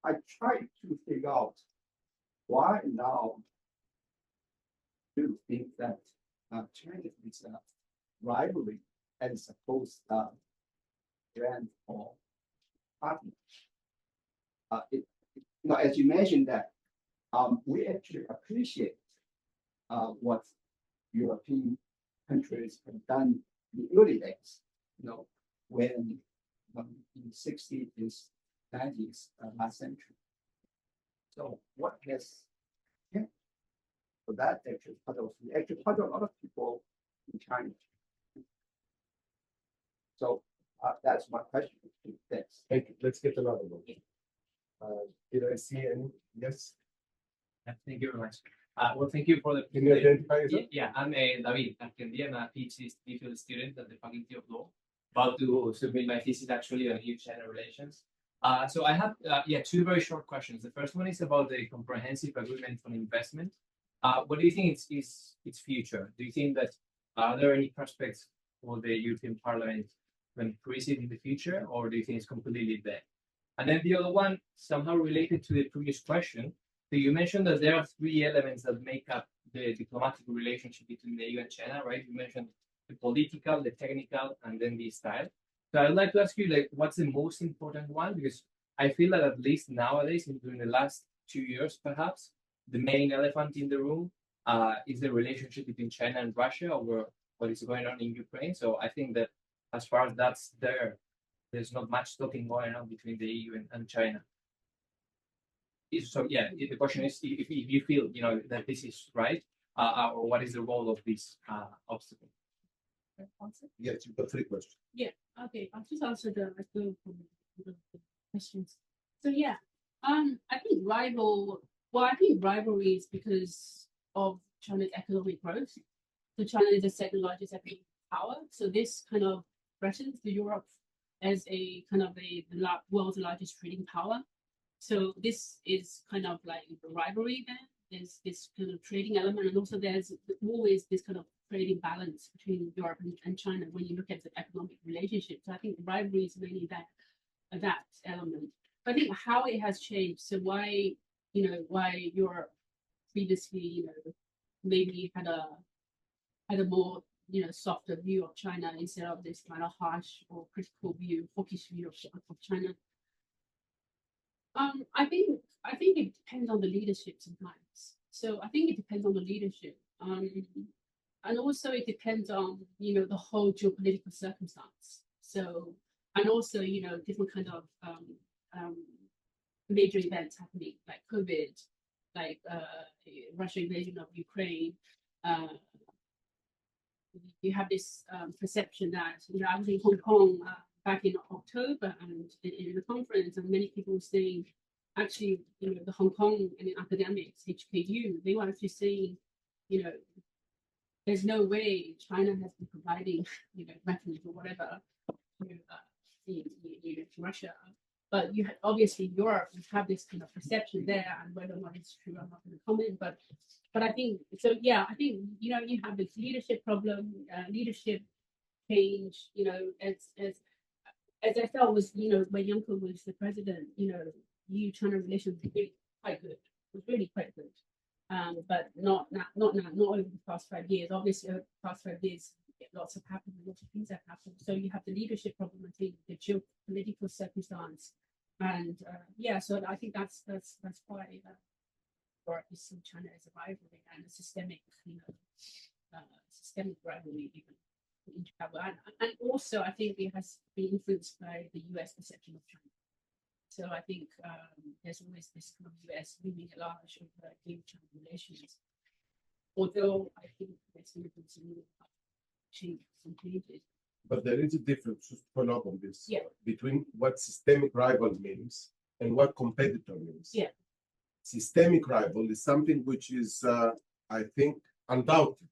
I tried to figure out why now do you think that China is a rivalry and supposed brand or partner. As you mentioned that we actually appreciate what European countries have done in the early days, when in the 60s, 90s, last century. So what has happened? So that actually puzzled a lot of people in China. So that's my question. Thanks. Thank you. Let's get another one. Did I see any? Yes. Thank you very much. Well, thank you for the. Can you identify yourself? Yeah, I'm David Arkendi. I'm a PhD DPhil student at the Faculty of Law, about to submit my thesis actually on EU-China relations. So I have two very short questions. The first one is about the comprehensive agreement on investment. What do you think is its future? Do you think that are there any prospects for the European Parliament to increase it in the future, or do you think it's completely dead? And then the other one, somehow related to the previous question. So you mentioned that there are three elements that make up the diplomatic relationship between the EU and China, right? You mentioned the political, the technical, and then the style. So I'd like to ask you, what's the most important one? Because I feel that at least nowadays, during the last 2 years, perhaps, the main elephant in the room is the relationship between China and Russia over what is going on in Ukraine. So I think that as far as that's there, there's not much talking going on between the EU and China. So yeah, the question is if you feel that this is right, or what is the role of this obstacle? Yes, you've got 3 questions. Okay, I'll just answer the questions. So yeah, I think rivalry is because of China's economic growth. So China is the second largest economic power. So this kind of threatens the Europe as a kind of the world's largest trading power. So this is kind of like the rivalry there. There's this kind of trading element, and also there's always this kind of trading balance between Europe and China when you look at the economic relationship. So I think the rivalry is mainly that element. But I think how it has changed. So why Europe previously, maybe had a more softer view of China instead of this kind of harsh or critical view, hawkish view of China. I think it depends on the leadership sometimes. So I think it depends on the leadership. And also it depends on, the whole geopolitical circumstance. So, and also, different kind of major events happening, like COVID, like Russia invasion of Ukraine. You have this perception that, I was in Hong Kong back in October and in the conference, and many people saying, actually, the Hong Kong and academics, HKU, they were actually saying, there's no way China has been providing, weapons or whatever to Russia. But obviously Europe have this kind of perception there, and whether or not it's true, I'm not going to comment. But I think so. Yeah, I think you have this leadership problem, leadership change. As I felt was when Juncker was the president, EU-China relations were really quite good. It was really quite good. But not over the past 5 years. Obviously, over the past 5 years, lots of things have happened. So you have the leadership problem, I think, the geopolitical circumstance, and so I think that's why Europe is seeing China as a rivalry and a systemic, systemic rivalry even in travel, and also I think it has been influenced by the US perception of China. So I think there's always this kind of US looming large over EU-China relations. Although I think there's some changes. But there is a difference, just to follow up on this, Yeah. between what systemic rival means and what competitor means. Yeah. Systemic rival is something which is, I think, undoubted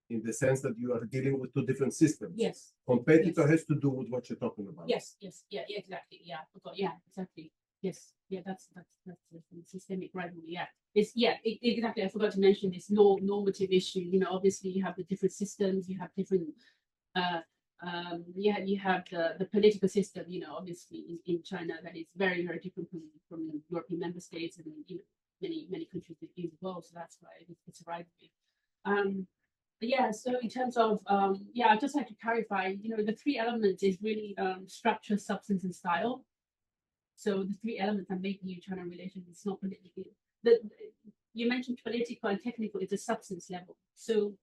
in the sense that you are dealing with 2 different systems. Yes. Competitor has to do with what you're talking about. Yes. Yeah. Exactly. Yeah. I forgot. Yeah. Exactly. Yes. Yeah. That's the systemic rivalry. Yeah. Exactly. I forgot to mention this normative issue. Obviously you have the different systems. You have different. You have the political system. Obviously in China that is very very different from European member states and many countries that use as well. So that's why it's a rivalry. So in terms of I'd just like to clarify, the 3 elements is really structure, substance, and style. So the 3 elements are making EU-China relations. It's not political. You mentioned political and technical. It's a substance level. So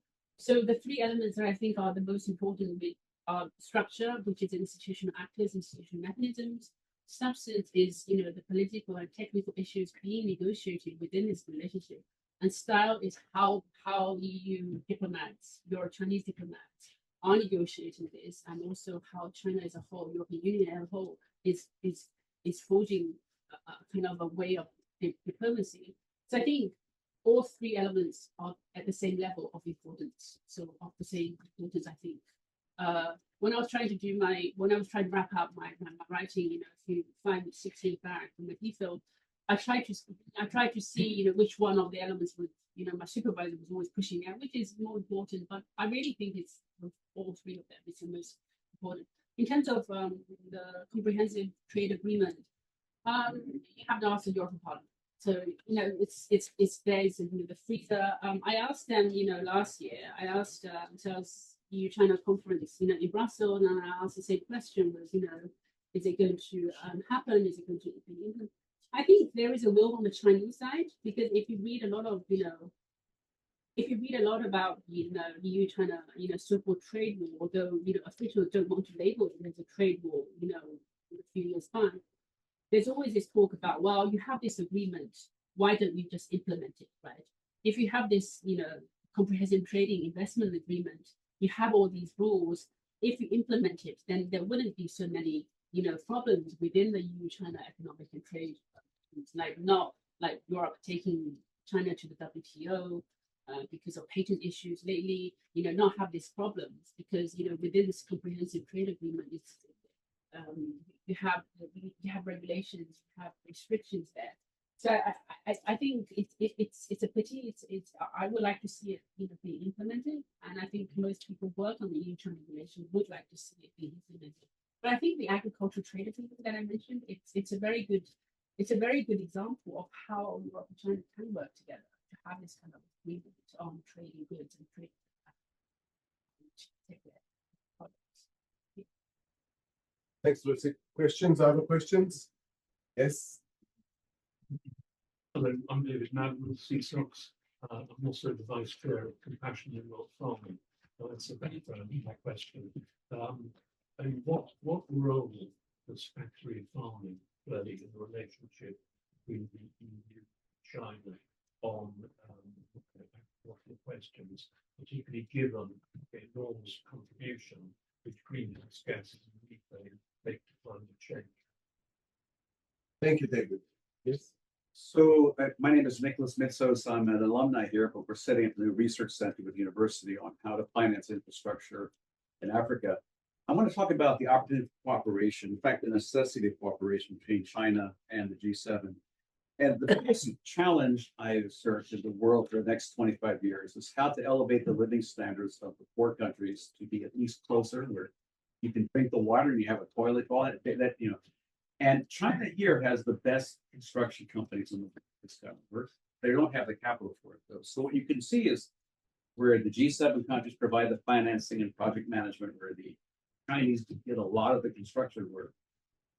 the 3 elements that I think are the most important are structure, which is institutional actors, institutional mechanisms. Substance is the political and technical issues being negotiated within this relationship. And style is how EU diplomats, your Chinese diplomats, are negotiating this, and also how China as a whole, European Union as a whole, is forging a kind of a way of diplomacy. So I think all 3 elements are at the same level of importance. So of the same importance, I think. When I was trying to wrap up my writing, a few 5 or 6 years back from the field, I tried to see, which one of the elements would, my supervisor was always pushing out, which is more important. But I really think it's all 3 of them. It's the most important. In terms of the comprehensive trade agreement, you have to ask the European Parliament. So it's there. It's the freezer. I asked them, last year. I asked EU-China conference, in Brussels, and I asked the same question: was, is it going to happen? Is it going to be implemented? I think there is a will on the Chinese side, because if you read a lot of, if you read a lot about, EU-China, so-called trade war, although, officials don't want to label it as a trade war, in a few years' time, there's always this talk about, well, you have this agreement, why don't you just implement it, right? If you have this, comprehensive trading investment agreement, you have all these rules. If you implement it, then there wouldn't be so many, problems within the EU-China economic and trade, like not like Europe taking China to the WTO because of patent issues lately, not have these problems because, within this comprehensive trade agreement, it's you have regulations, you have restrictions there. So I think it's a pity. It's I would like to see it, be implemented, and I think most people work on the EU-China relations would like to see it be implemented. But I think the agricultural trade agreement that I mentioned, it's a very good example of how Europe and China can work together to have this kind of agreement on trading goods and trade products. Thanks, Lucie. Questions? Other questions? Yes. Hello, I'm David Madden with CSOX. I'm also the Vice Chair of Compassion in World Farming. That's a background of my question. And what role does factory farming play in the relationship between the EU and China on agricultural questions, particularly given the enormous contribution which greenhouse gases and methane make to climate change? Thank you, David. Yes. So my name is Nicholas Mitsos. I'm an alumni here, but we're setting up a new research center with the university on how to finance infrastructure in Africa. I want to talk about the opportunity for cooperation, in fact, the necessity of cooperation between China and the G7. And the biggest challenge I've searched in the world for the next 25 years is how to elevate the living standards of the poor countries to be at least closer, where you can drink the water and you have a toilet, all that. And China here has the best construction companies in the world. They don't have the capital for it, though. So what you can see is where the G7 countries provide the financing and project management, where the Chinese get a lot of the construction work.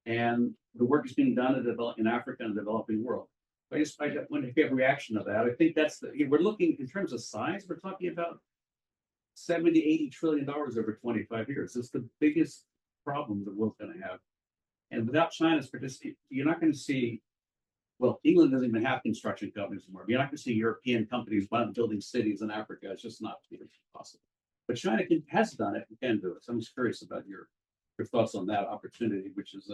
And the work is being done in Africa and the developing world. I want to get a reaction to that. I think we're looking in terms of size, we're talking about $70 to $80 trillion over 25 years. It's the biggest problem the world's going to have. And without China's participation, you're not going to see, well, England doesn't even have construction companies anymore. You're not going to see European companies building cities in Africa. It's just not possible. But China has done it and can do it. So I'm just curious about your thoughts on that opportunity, which is,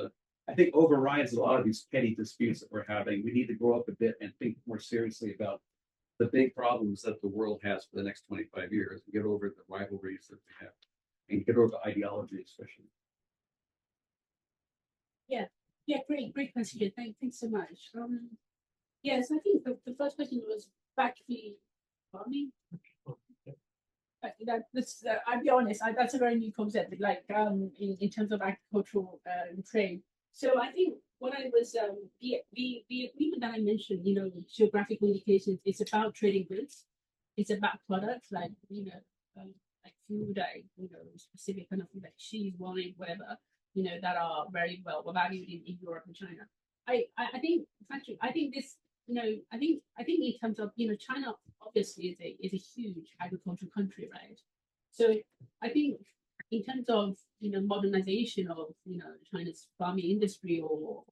I think, overrides a lot of these petty disputes that we're having. We need to grow up a bit and think more seriously about the big problems that the world has for the next 25 years and get over the rivalries that we have and get over the ideology, especially. Yeah, great question. Thanks so much. Yes, I think the first question was factory farming. I'll be honest, that's a very new concept, like in terms of agricultural trade. So I think what I was the agreement that I mentioned, geographical indications, it's about trading goods, it's about products like like food, like specific kind of food like cheese, wine, whatever, that are very well valued in Europe and China. I think actually I think this I think in terms of China obviously is a huge agricultural country, right? So I think in terms of modernization of China's farming industry or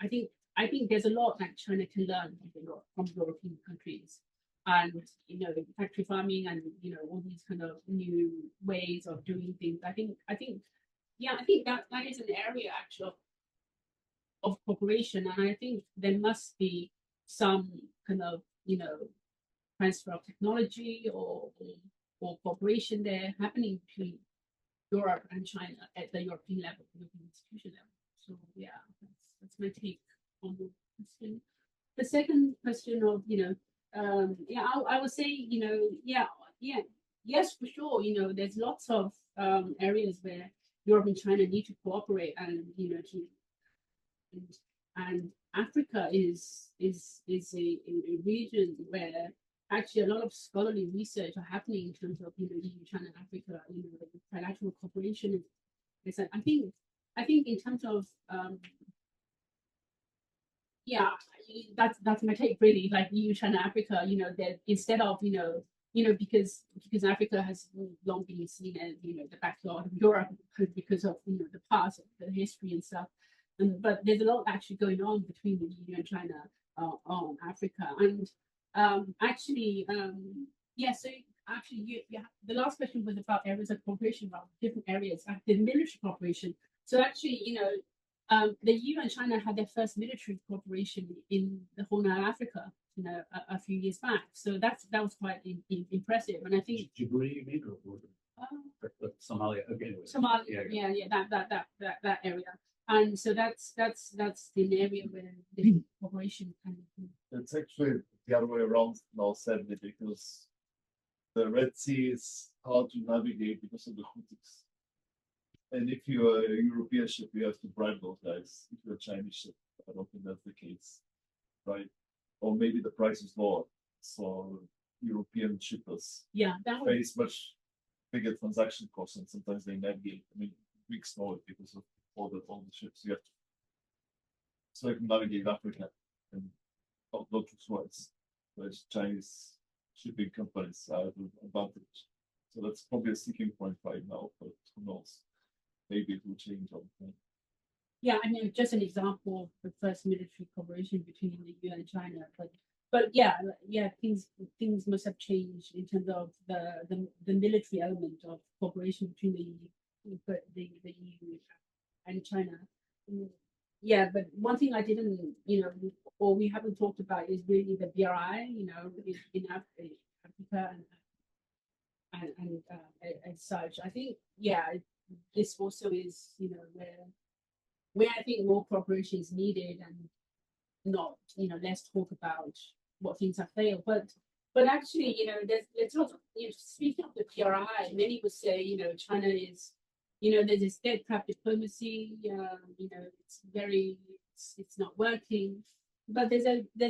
I think there's a lot that China can learn from European countries, and factory farming and all these kind of new ways of doing things. I think that is an area actually of cooperation, and I think there must be some kind of transfer of technology or cooperation there happening between Europe and China at the European level, European institution level. So yeah, that's my take on the question. The second question of I would say yes, for sure. There's lots of areas where Europe and China need to cooperate, and and Africa is a region where actually a lot of scholarly research are happening in terms of EU, China, Africa, bilateral cooperation. I think in terms of yeah, that's my take really. Like EU, China, Africa, that instead of because Africa has long been seen as the backyard of Europe because of the past, the history and stuff. But there's a lot actually going on between the EU and China on Africa, and yeah. So actually, the last question was about areas of cooperation, about different areas, like the military cooperation. So actually, the EU and China had their first military cooperation in the Horn of Africa, a few years back. So that was quite impressive, and I think Djibouti, you mean, or Somalia again? Somalia, yeah, that area, and so that's the area where the cooperation kind of. It's actually the other way around now, sadly, because the Red Sea is hard to navigate because of the Houthis. And if you're a European ship, you have to bribe those guys. If you're a Chinese ship, I don't think that's the case, right? Or maybe the price is lower, so European shippers That was face much bigger transaction costs, and sometimes they navigate. I mean, Greeks know it because of all the ships you have to. So you can navigate Africa and not to Suez, whereas Chinese shipping companies are an advantage. So that's probably a sticking point right now, but who knows? Maybe it will change over time. Yeah, I mean, just an example of the first military cooperation between the EU and China, but yeah, things must have changed in terms of the military element of cooperation between the EU and China. Yeah, but one thing I didn't, or we haven't talked about is really the BRI, in Africa and such. I think, this also is, where I think more cooperation is needed, and not, let's talk about what things have failed. But actually, there's also, speaking of the PRI, many would say, China is, there's this dead trap diplomacy, it's not working. But there's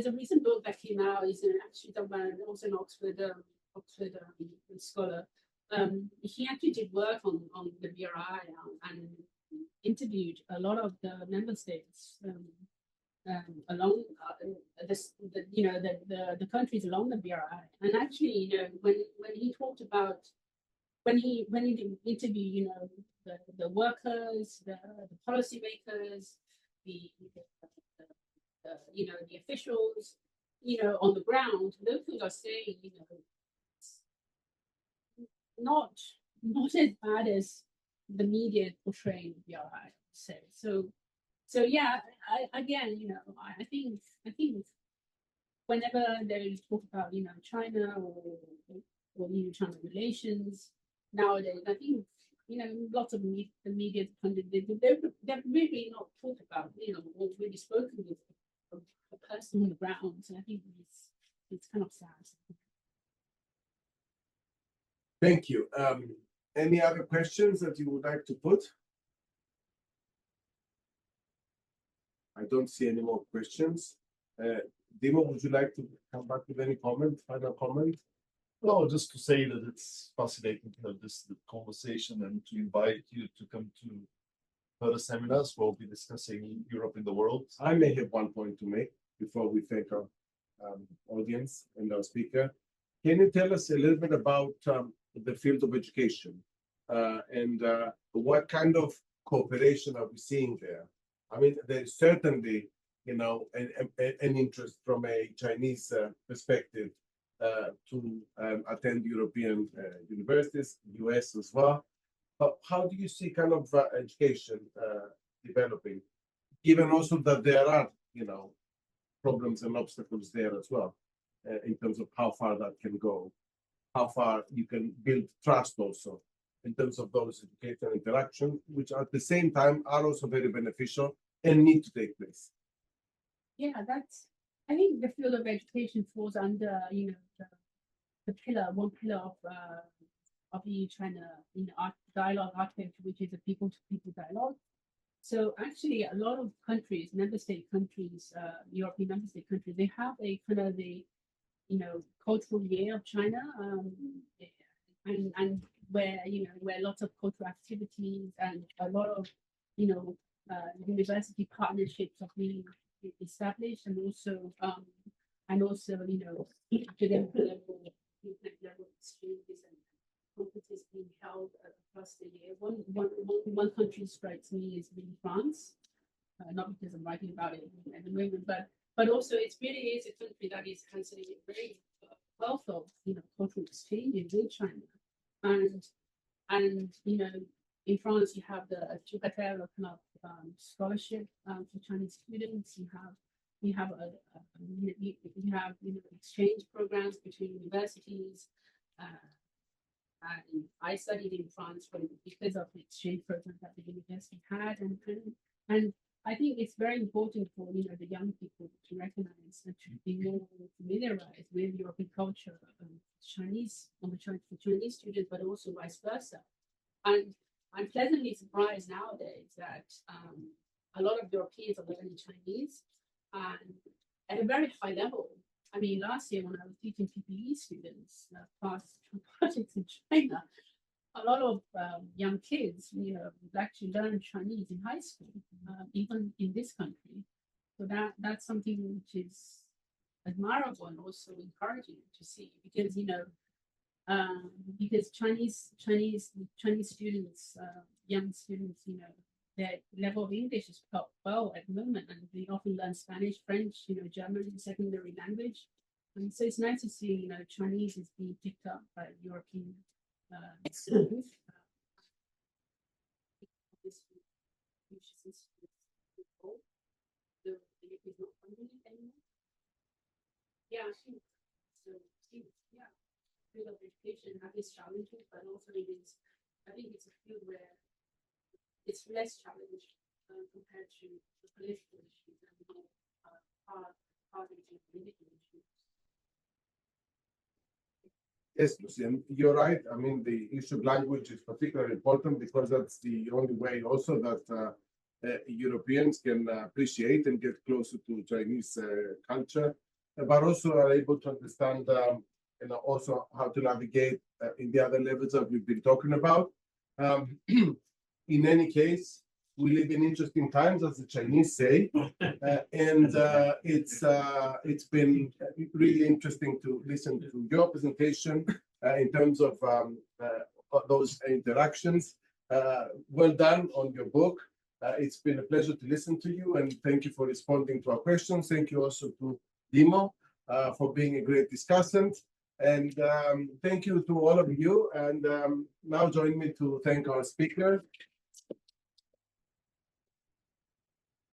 a recent book that came out, is actually done by also an Oxford scholar. He actually did work on the BRI and interviewed a lot of the member states along the countries along the BRI, and actually, when he talked about when he did interview, the workers, the policymakers, the officials, on the ground, those who are saying, it's not as bad as the media portraying the BRI, I would say. So yeah, I think whenever there is talk about China or China relations nowadays, I think lots of the media they've really not talked about or really spoken with a person on the ground. So I think it's kind of sad. Thank you. Any other questions that you would like to put? I don't see any more questions. Dimo, would you like to come back with any final comment? No, just to say that it's fascinating to have this conversation and to invite you to come to further seminars. We'll be discussing Europe in the world. I may have one point to make before we thank our audience and our speaker. Can you tell us a little bit about the field of education and what kind of cooperation are we seeing there? I mean, there's certainly, an interest from a Chinese perspective to attend European universities, US as well. But how do you see kind of education developing, given also that there are, problems and obstacles there as well, in terms of how far that can go, how far you can build trust also in terms of those educational interactions, which at the same time are also very beneficial and need to take place. Yeah, I think the field of education falls under, one pillar of EU China dialogue architecture, which is a people-to-people dialogue. So actually, a lot of countries, member state countries, European member state countries, they have a kind of cultural year of China, and where lots of cultural activities and a lot of university partnerships are being established, and also you know, academic level exchanges and conferences being held across the year. One country strikes me as being France, not because I'm writing about it at the moment, but also it really is a country that has a very wealth of, you know, cultural exchanges with China, and you know, in France you have the Dimitar kind of scholarship for Chinese students. You have exchange programs between universities. And I studied in France because of the exchange program that the university had, and I think it's very important for, you know, the young people to recognize and to be more familiarized with European culture, Chinese students, but also vice versa. And I'm pleasantly surprised nowadays that a lot of Europeans are learning Chinese and at a very high level. I mean, last year when I was teaching PPE students past projects in China, a lot of young kids, you know, actually learn Chinese in high school, even in this country. So that's something which is admirable and also encouraging to see, because, you know, because Chinese students, young students, you know, their level of English is quite well at the moment, and they often learn Spanish, French, you know, German as secondary language. And so it's nice to see, you know, Chinese is being picked up by European schools. Yeah, I think so. Yeah, field of education has its challenges, but also it is. I think it's a field where it's less challenged compared to the political issues and more hard political issues. Yes, Lucie, and you're right. I mean, the issue of language is particularly important because that's the only way also that Europeans can appreciate and get closer to Chinese culture, but also are able to understand and also how to navigate in the other levels that we've been talking about. In any case, we live in interesting times, as the Chinese say, and it's been really interesting to listen to your presentation in terms of those interactions. Well done on your book. It's been a pleasure to listen to you, and thank you for responding to our questions. Thank you also to Dimo for being a great discussant. And thank you to all of you. And now join me to thank our speaker,